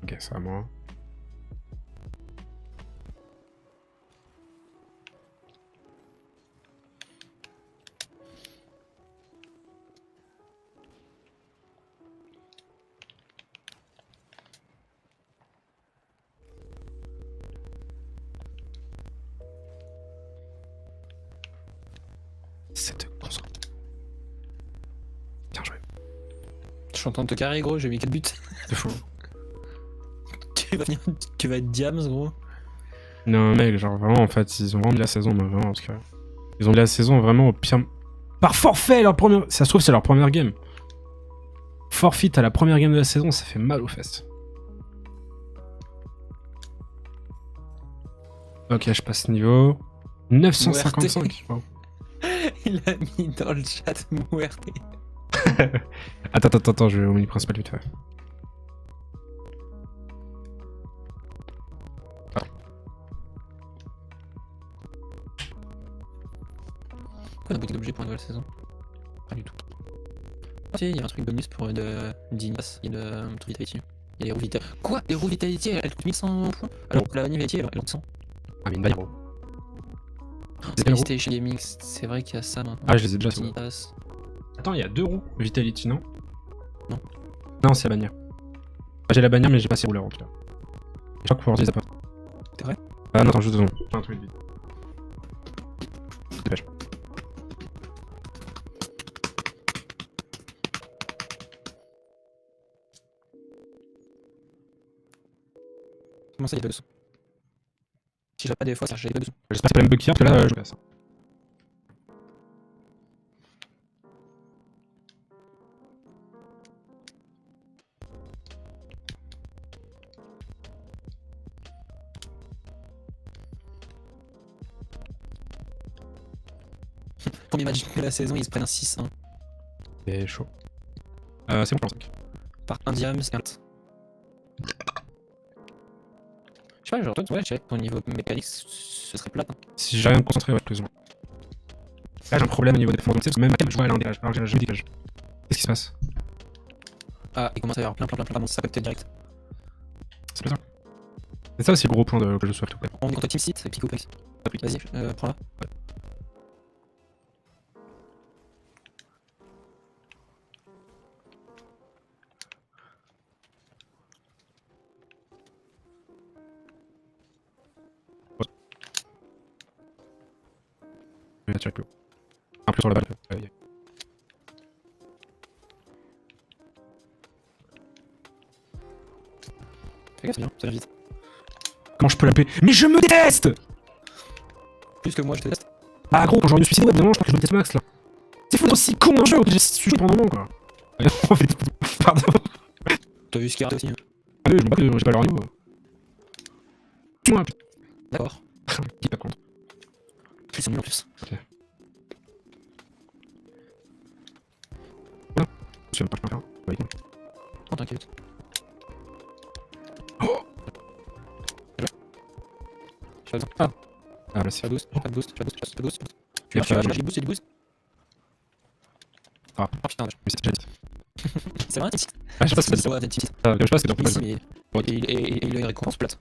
Ok, c'est à moi. suis en train de te carrer, gros, j'ai mis 4 buts. C'est fou. Tu vas être Diams, gros. Non, mec, genre vraiment, en fait, ils ont vendu la saison, mais vraiment, parce que. Ils ont mis la saison vraiment au pire. Par forfait, leur première. Ça se trouve, c'est leur première game. Forfeit à la première game de la saison, ça fait mal aux fesses. Ok, je passe niveau 955. Wow. Il a mis dans le chat Muerte. Attends, je vais au menu principal vite fait. Pourquoi on a boutique d'objets pour une nouvelle saison? Pas du tout. Ah si, il y a un truc bonus pour d'Ignas, il y a de True Vitality. Il y a les roues Vitality. Quoi? Les roues Vitality, elles coûtent 1100 points? Alors que la vanille Vitality, elle coûte 100. Ah, mais une bannière. PlayStation Gaming, c'est vrai qu'il y a ça maintenant. Ah, je les ai déjà, c'est bon. Dignitas. Attends, il y a 2 roues Vitality, non? Non. Non, c'est la bannière. J'ai la bannière, mais j'ai pas ces rouleurs en tout cas. Je crois que pour les pas. C'est vrai? Ah non, attends, juste 2 secondes. J'ai un truc vite. Dépêche. Comment ça, il y a bugs? Si j'ai pas des fois, ça, j'ai des bugs. J'espère que c'est pas le même bug qu'hier, parce que là, je passe. Premier match de la saison, ils se prennent un 6-1 C'est chaud. C'est bon pour 5. par un Diams, 4. Je sais pas, genre toi, ouais, je sais que ton niveau mécanique, ce serait plat. Hein. Si j'ai rien à me concentrer, ouais, plus ou moins. Là, j'ai un problème au niveau des performances, parce que même à quel joueur elle a un dégage, alors que j'ai jamais dégage. Qu'est-ce qui se passe? Ah, il commence à y avoir plein, bon, ça peut être direct. C'est pas ça. C'est ça aussi le gros point que je souhaite tout. On est contre Team Seat, Pico Pex. Vas-y, prends-la. Je vais tirer plus haut. Un plus sur la balle. Fais gaffe, ça vient vite. Comment je peux la paix? Mais je me déteste! Plus que moi, je te teste. Ah gros, quand j'aurais dû me suicider, ouais, évidemment, je crois que je me déteste max là. C'est fou aussi con un jeu auquel j'ai suivi pendant un moment quoi. Pardon. T'as vu ce qu'il y a aussi? Hein. Ah oui, je me bats que j'ai pas leur niveau. Tue-moi, putain. D'accord. Qui pas contre. Ils sont nuls en plus. Ok. Voilà. Je sais même pas ce que je peux faire. Ouais, con. Oh, t'inquiète. Oh Je fais attends. Ah là c'est. Pas de boost, pas de boost, pas de boost, pas de boost. Tu vas faire. J'ai du boost, j'ai du boost. Ah. Oh putain, Mais c'est déjà dit. c'est vrai, Team Ah, je sais pas ce que c'est c'est. vrai, Team Seat. Je sais pas ce que c'est. Ici, mais et il a une récompense plate.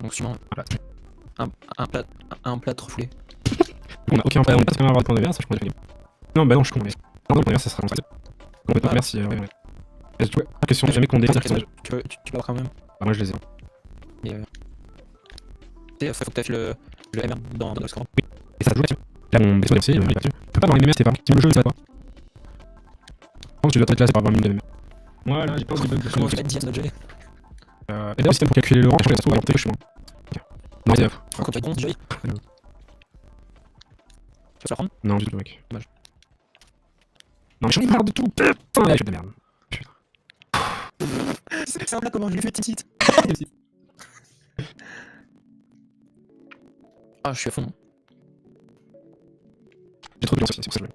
Donc sûrement un plat refoulé. On a aucun problème, on passe quand même à avoir des points de verre, ça je prends des points. Non, bah non, je suis con, mais. Non, des points de verre, ça sera comme ça. On peut pas merci. Ouais. Et tu vois, la question, jamais qu'on déteste. Tu peux avoir quand même. Bah, moi je les ai. Et tu sais, faut que tu fasses le MR dans le score. Et ça se joue là-dessus. Là, mon vaisseau DMC, il est là-dessus. Tu peux pas avoir les MR, c'est pas. Si le jeu, ça va pas. Par contre, tu dois être classé par 20 000 de MR. Voilà, j'ai pas envie de bug de Comment tu fais 10 d'objet? Et d'ailleurs, le système pour calculer le rang, changer les restos, alors peut-être que je suis moins. Non, c'est off. Quand tu fais 11 déjà. Tu vas te la prendre? Non, du tout, mec. Dommage. Non, mais j'en ai marre de tout. Putain, là, je fais de la merde. C'est un plat comment je l'ai fait petit site. Ah, je suis à fond. J'ai trop de violence, c'est pour ça que je l'ai.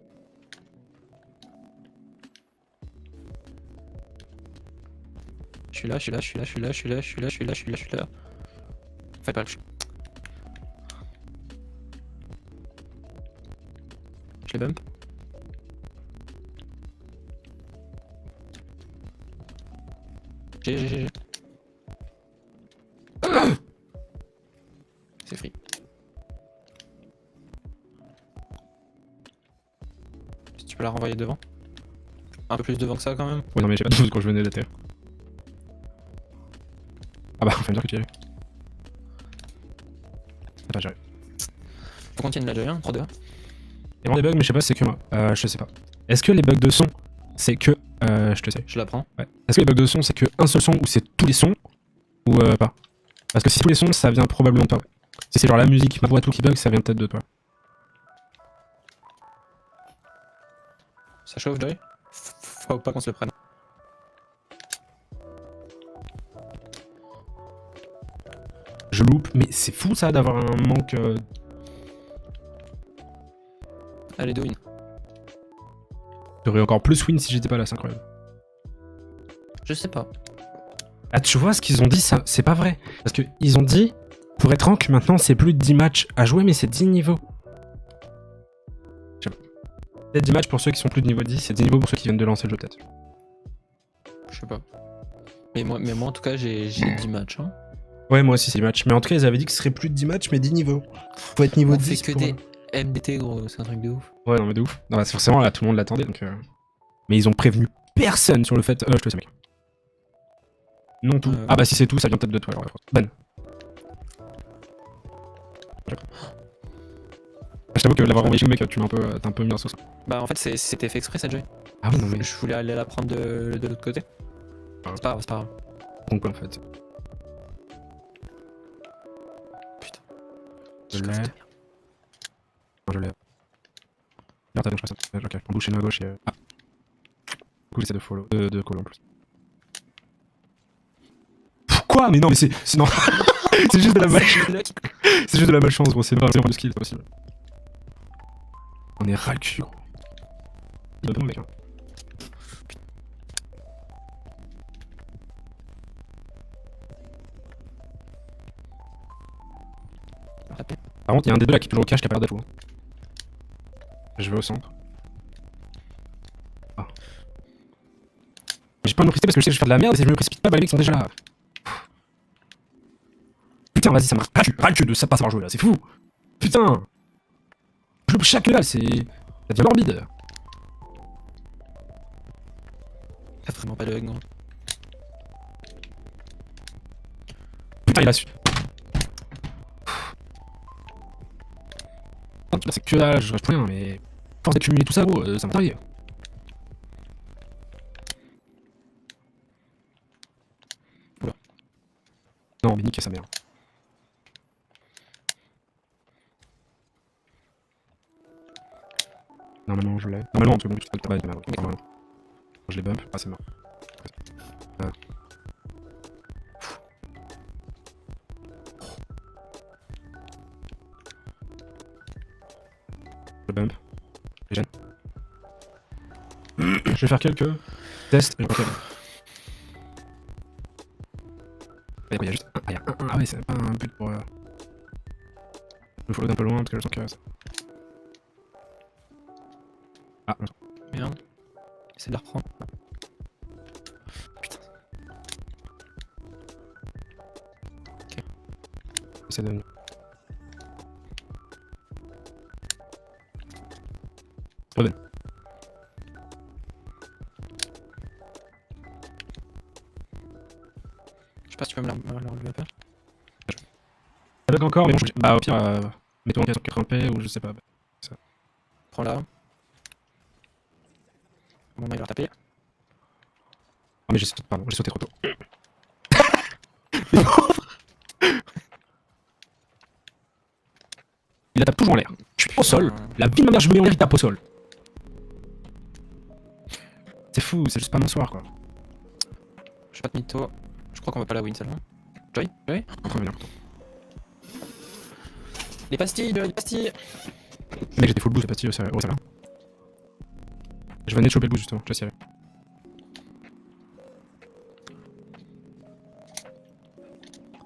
Je suis là. Fais pas le chou. Je les bump. J'ai. C'est free. Si tu peux la renvoyer devant. Un peu plus devant que ça quand même. Ouais, non, mais j'ai pas de doute quand je venais de la terre. Ah bah, faut me dire que tu y allais. Attends, j'arrive. Faut qu'on tienne la J1, 3-2-1. Il y a vraiment des bugs, mais je sais pas si c'est que moi. Je sais pas. Est-ce que les bugs de son c'est que... je te sais. Je la prends. Ouais. Est-ce que les bugs de son, c'est que un seul son ou c'est tous les sons ou pas? Parce que si c'est tous les sons, ça vient probablement de toi. Si c'est genre la musique, ma voix, tout qui bug, ça vient peut-être de toi. Ça chauffe, Joy? Faut pas qu'on se le prenne. Je loupe, mais c'est fou ça d'avoir un manque... Allez, do win. J'aurais encore plus win si j'étais pas là, c'est incroyable. Je sais pas. Ah, tu vois, ce qu'ils ont dit, ça, c'est pas vrai. Parce que ils ont dit, pour être rank, maintenant, c'est plus de 10 matchs à jouer, mais c'est 10 niveaux. Je sais pas. Peut-être 10 matchs pour ceux qui sont plus de niveau 10, c'est 10 niveaux pour ceux qui viennent de lancer le jeu, peut-être. Je sais pas. Mais moi en tout cas, j'ai 10 matchs. Hein. Ouais, moi aussi, c'est 10 matchs. Mais en tout cas, ils avaient dit que ce serait plus de 10 matchs, mais 10 niveaux. Faut être niveau On 10 fait que pour... des MDT, gros, c'est un truc de ouf. Ouais, non, mais de ouf. Non, bah, forcément, là, tout le monde l'attendait, donc... Mais ils ont prévenu personne sur le fait... je te sais, mec. Non, tout. Ah bah, si c'est tout, ça vient peut-être de toi, alors. Ban. Je t'avoue que l'avoir envoyé chez le mec, tu m'as un peu... T'as un peu mis en sauce. Bah en fait, c'était fait exprès, ça, Joy. Ah oui, non, mais... Je voulais aller la prendre de l'autre côté. C'est pas grave, c'est pas grave. Donc, quoi, en fait. Putain. Je l'ai. Non, je l'ai. Regarde, t'as donc je passe. Ok, on bouge chez nous à gauche et... Ah. Du coup, j'essaie de follow. De call en plus. Quoi? Mais non, mais c'est... Non. C'est juste de la malchance. C'est juste de la malchance, gros. C'est pas vraiment de skill, c'est pas possible. On est ras le cul, gros. Il va pas, mec. Hein. Par contre, il y a un des deux là qui est toujours au cache qui a pas l'air d'être fou. Je vais au centre. Ah. J'ai pas à me précipiter parce que je sais que je vais faire de la merde et si je me précipite pas, bah les mecs sont déjà là. Putain, vas-y, ça m'a ras le cul de ça pas savoir jouer là, c'est fou. Putain. Je loupe chaque dalle, c'est... Ça devient morbide. Y'a vraiment pas de bug, gros. Putain, il a su. Putain, c'est que dalle, je reste rien, mais... Force d'accumuler tout ça, gros, ça m'arrive. Oula. Non, mais niquez sa mère. Normalement, je l'ai. Normalement, en tout cas, bon, tu peux le tabac, mais normalement. Je l'ai bump. Ah, c'est mort. Je bump. Je gêne. Je vais faire quelques tests. Ok. Il y a juste un. Ah, il y a un. Ah, ouais, c'est pas un but pour. Je me follow d'un peu loin parce que je sens que. Ah, non. Merde. Essaye de la reprendre. Putain. Ok. Essaie de. Redonne. Je sais pas si tu peux me la relever pas. Ça bug encore, mais bon, bah au pire, mets-toi en 80p ou je sais pas. Prends là. Bon, bah, il va taper. Oh, mais j'ai sauté, pardon, j'ai sauté trop tôt. Il la tape toujours en l'air. Je suis au sol. La vie de ma mère, je me mets en l'air, il tape au sol. C'est fou, c'est juste pas mon soir quoi. Je vais pas te mytho. Je crois qu'on va pas la win celle-là. Joy? Joy? Trop bien pourtant. Les pastilles, Joy, les pastilles! Mec, j'étais full boost, c'est pas stylé, oh ça va. Je venais de choper le boost justement, je laisse y aller.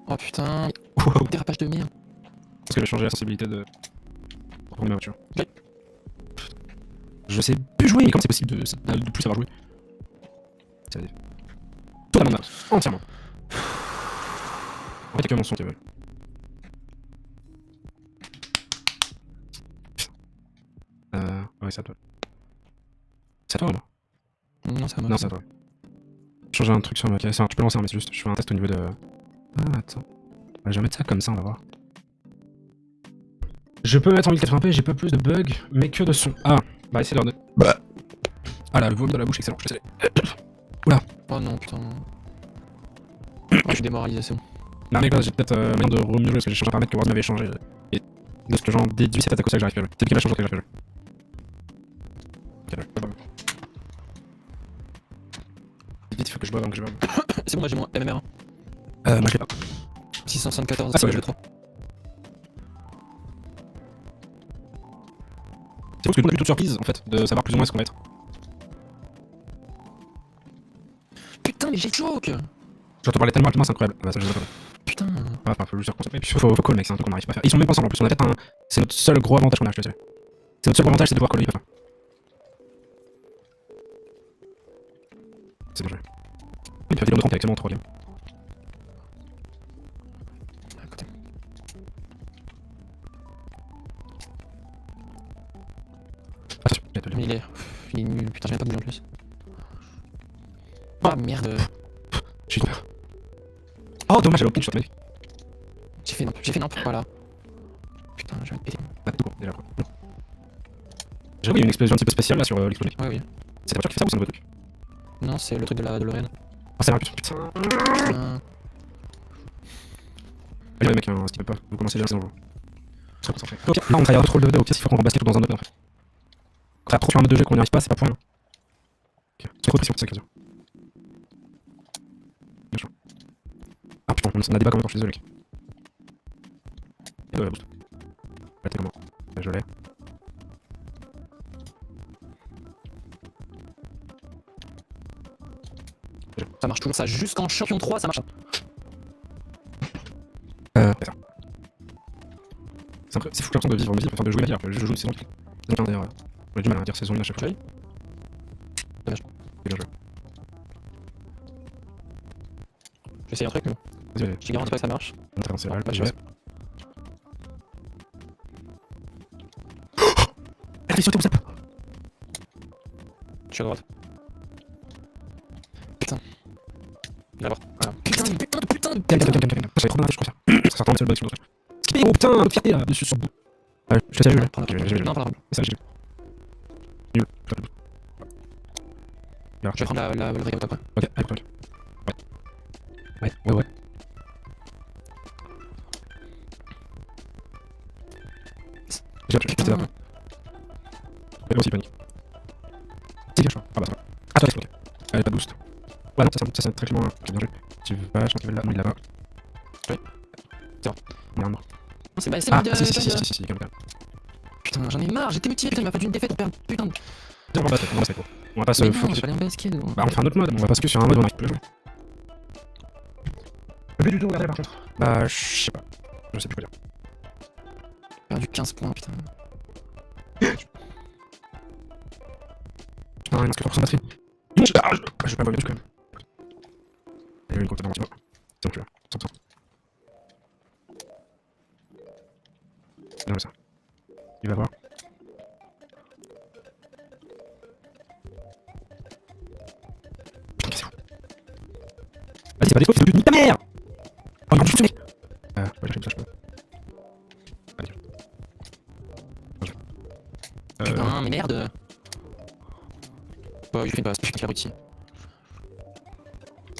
Oh putain! Wow. Dérapage de merde! Parce que j'ai changé la sensibilité de ma voiture. Ouais. Je sais plus jouer, mais comme c'est possible de plus savoir jouer. C'est totalement naze, entièrement. En fait, il y a que mon son qui veut. Ouais, c'est à toi. C'est à toi ou moi? Non, c'est à moi. Non, c'est à toi. Changer un truc sur ma caisse. Tu peux lancer, mais c'est juste, je fais un test au niveau de. Ah, attends. Ouais, je vais mettre ça comme ça, on va voir. Je peux mettre en 1080p, j'ai pas plus de bugs, mais que de son. Ah, bah essaye de. Bah. Ah là, le vomi dans la bouche, excellent, je suis Oh non, putain. Oh, je suis démoralisé, c'est bon. Non mais là j'ai peut-être moyen de mieux jouer parce que j'ai changé un paramètre que Ward m'avait changé. Et de ce que j'en déduis, c'est peut-être à cause de ça que j'arrive pas à jouer. C'est lui qui m'a changé que j'arrive pas à jouer. Ok, là. Vite, il faut que je boive avant que je boive. C'est bon, moi j'ai mon MMR. Moi je l'ai pas. 674, Ah, c'est je vrai. le 3. C'est parce que nous on a eu toute surprise en fait de savoir plus ou moins ce qu'on va être. Putain, mais j'ai choke. Je te parlais tellement rapidement, c'est incroyable. Ah bah ça je sais pas. Putain. Enfin, faut juste se reconcentrer. Puis faut call mec, c'est un truc qu'on n'arrive pas à faire. Ils sont même pas ensemble en plus, on a peut-être un. C'est notre seul gros avantage qu'on a, je te dirais. C'est notre seul gros avantage, c'est de pouvoir call, il peut pas. C'est bon joué. Il peut faire des 30 avec seulement 3 games. À côté. Attention, il y a deux Mais il est nul, putain, j'ai même pas bougé en plus. Ah merde. Je suis tombé. Oh dommage, j'avais aucune shot, mec. J'ai fait n'importe quoi là. Putain, je vais me péter. Bah, tout court, déjà quoi. J'avoue, il y a une explosion un petit peu spéciale là sur l'explosion. Ouais, oui. C'est la voiture qui fait ça ou c'est un nouveau truc? Non, c'est le truc de la DeLorean. Oh, c'est un putain. Putain. Allez, mec, si tu veux pas, vous commencez déjà, c'est bon. Je serais concentré. Ok, là on travaille trop le 2 au pire, s'il faut qu'on rebasket ou dans un autre en fait. Quand t'as trop sur un mode de jeu qu'on n'y arrive pas, c'est pas pour rien. Ok, c'est trop de pression, c'est ça que je veux dire. Bien joué. Ah putain, on a des bacs en même temps, je suis désolé, mec. Et boost. Là, t'es comment? Là, je l'ai. Ça marche toujours ça, jusqu'en champion 3, ça marche. C'est ça. C'est fou, j'ai l'impression de vivre une vie, enfin de jouer ma vie alors que je joue une saison. Donc d'ailleurs, j'ai du mal à dire saison 1 à chaque fois. Oui. Dommage. Bien joué. J'essaye un truc, mais bon. Vas-y, allez. Je te garantis pas que ça marche. On traverse la Pas de je vais. chance. Elle fait sauter au sap. Je suis à droite. Putain. Il va voir. Voilà. Putain, putain de. J'avais trop mal, je crois ça. Ça s'entend, c'est le bon avec l'autre. Skippé, oh putain, notre fierté là, dessus sur le bout. Ouais, je te sérieux, Prends la j'ai Non, pas la c'est ça, j'ai nul. Je vais prendre le vrai après. Ok, allez, ok. Ouais. J'ai pété là. Elle aussi panique. C'est bien, je crois. Ah bah ça va. Ah, toi, ok. Allez, pas de boost. Ouais, non, ça c'est très clairement. Ok, bien joué. Tu vas, je pense qu'il va là. Non, il est là-bas. Oui. C'est bon. Merde. Non, c'est pas Ah, si, calme. Putain, j'en ai marre, j'étais mutilé, putain, il m'a fallu une défaite pour perdre. Putain. On va pas gros. On va pas se Mais non, focus. j'ai pas aller en basket. Bah, on fait un autre mode, on va pas se que sur un mode où on arrive plus à jouer. Le but du tout, regardez par contre. Bah, je sais pas. Je sais plus quoi dire. J'ai perdu 15 points, putain. Putain, il manque que 3% de batterie. Je vais pas me mettre quand même. Il y a eu une compte dans l'antibo. C'est bon, tu vois. 100%. Bien joué ça. Il va voir. Putain, c'est fou. Vas-y, c'est pas des scopes, fils de pute, nique ta mère! Oh, il manque juste ce mec! Ouais, j'ai fait ça, je peux. Allez. Putain, mais merde! Ouais, je fais une passe, je suis l'abruti.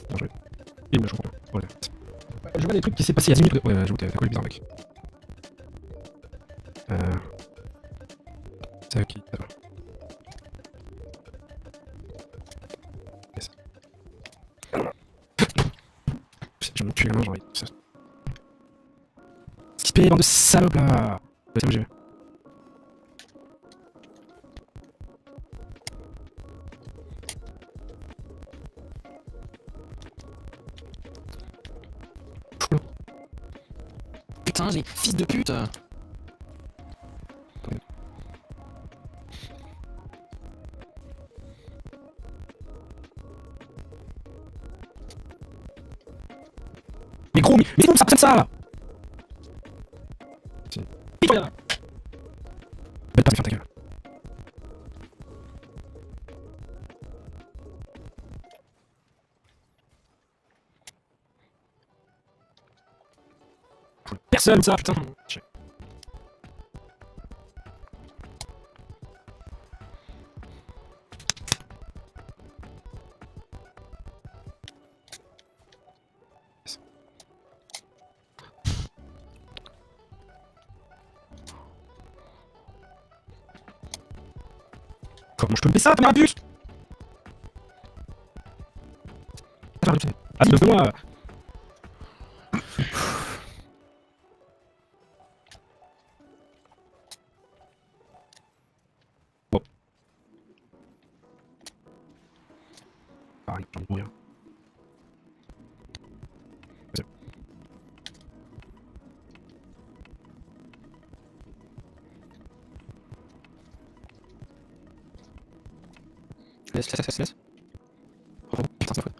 Bien joué. Et où là, je comprends pas. Ouais. Je vois des trucs qui s'est passé il y a 10 minutes. Ouais, j'avoue, t'as quoi les bizarre, mec? C'est qui? Yes. Je me tue la main, j'ai envie. Skipper, bande de salopes là! C'est où j'ai vu. Putain, j'ai fils de pute! Mais gros, mais c'est où ça comme ça? Si. Pitoyable! Belle pas me faire ta gueule. Personne ça, putain! Comment je peux me faire ça, t'as un bus? Vas-y, donne-moi. Bon. Pareil, j'ai envie de mourir. Vas-y. Laisse. Oh putain, c'est vrai.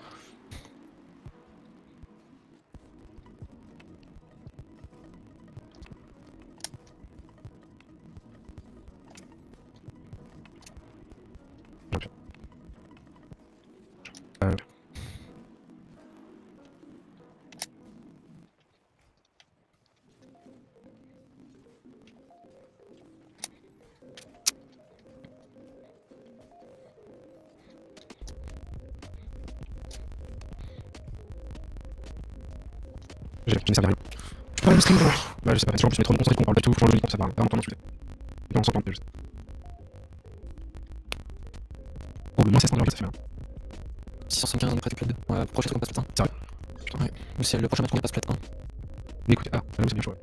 J'ai fini ça, rien. Je peux pas le stream, bah je sais pas, si en plus je mets trop de concentré qu'on parle de tout, faut changer le micro, ça va vraiment t'en insulter. Et on s'entend plus. Oh, le moins 700 ça fait un. 675 on est près du plat 2. Ouais, prochain truc on passe plat 1. Sérieux? Putain, ouais. Mais c'est le prochain match qu'on passe plat 1. Mais écoutez, ah, là c'est bien chaud.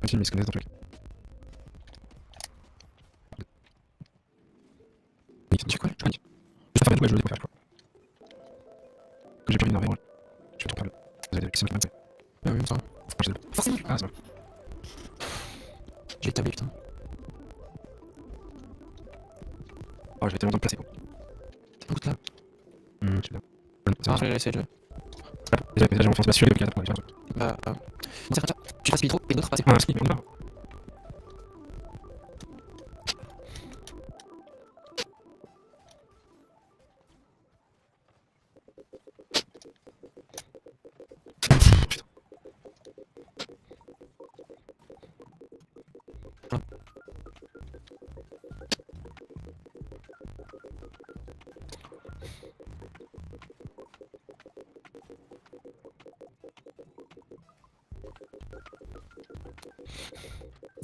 Le film il se connaît dans le truc. Tu quoi? Je panique. Je vais faire ouais, je le découvre, je crois. Comme j'ai pas envie d'énerver, ouais. Je suis trop perdu. Vous avez des questions qui m'intéressent. Ah oui, ça va. Ah, je sais pas. Forcément. Ah, ça va. J'ai tablé, putain. Oh, je vais tellement me placer, quoi. T'as beaucoup de là. Je sais bien. Ah, je vais laisser, je vais. Déjà, j'ai envie de m'assurer que le 4 pour Bah, on sait comme ça. Tu fasses trop et d'autres passer. Ah, un ski, on y va.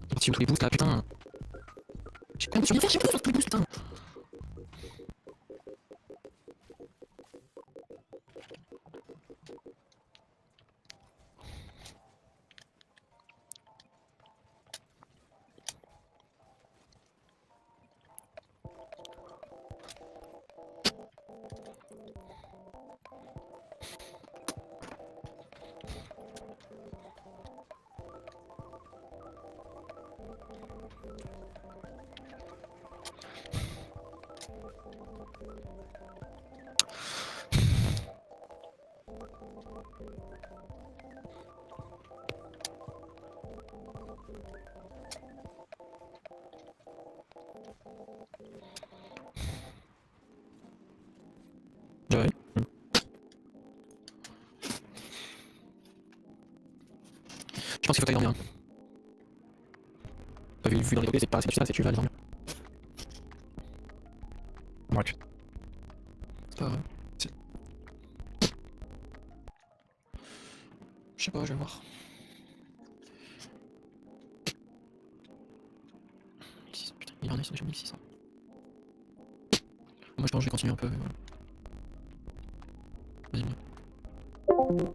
Parti où tous les boosts là, putain. J'ai pas sur tous les boosts, putain. Ouais. Je pense qu'il faut t'aller dormir. Hein. T'as vu dans les côtés, c'est pas ça, c'est que tu vas aller dormir. Ouais, C'est pas grave. Si. Je sais pas, je vais voir. 1600, putain, il y en a, ils sont déjà 1600. Moi je pense que je vais continuer un peu. Voilà. Vas-y, moi.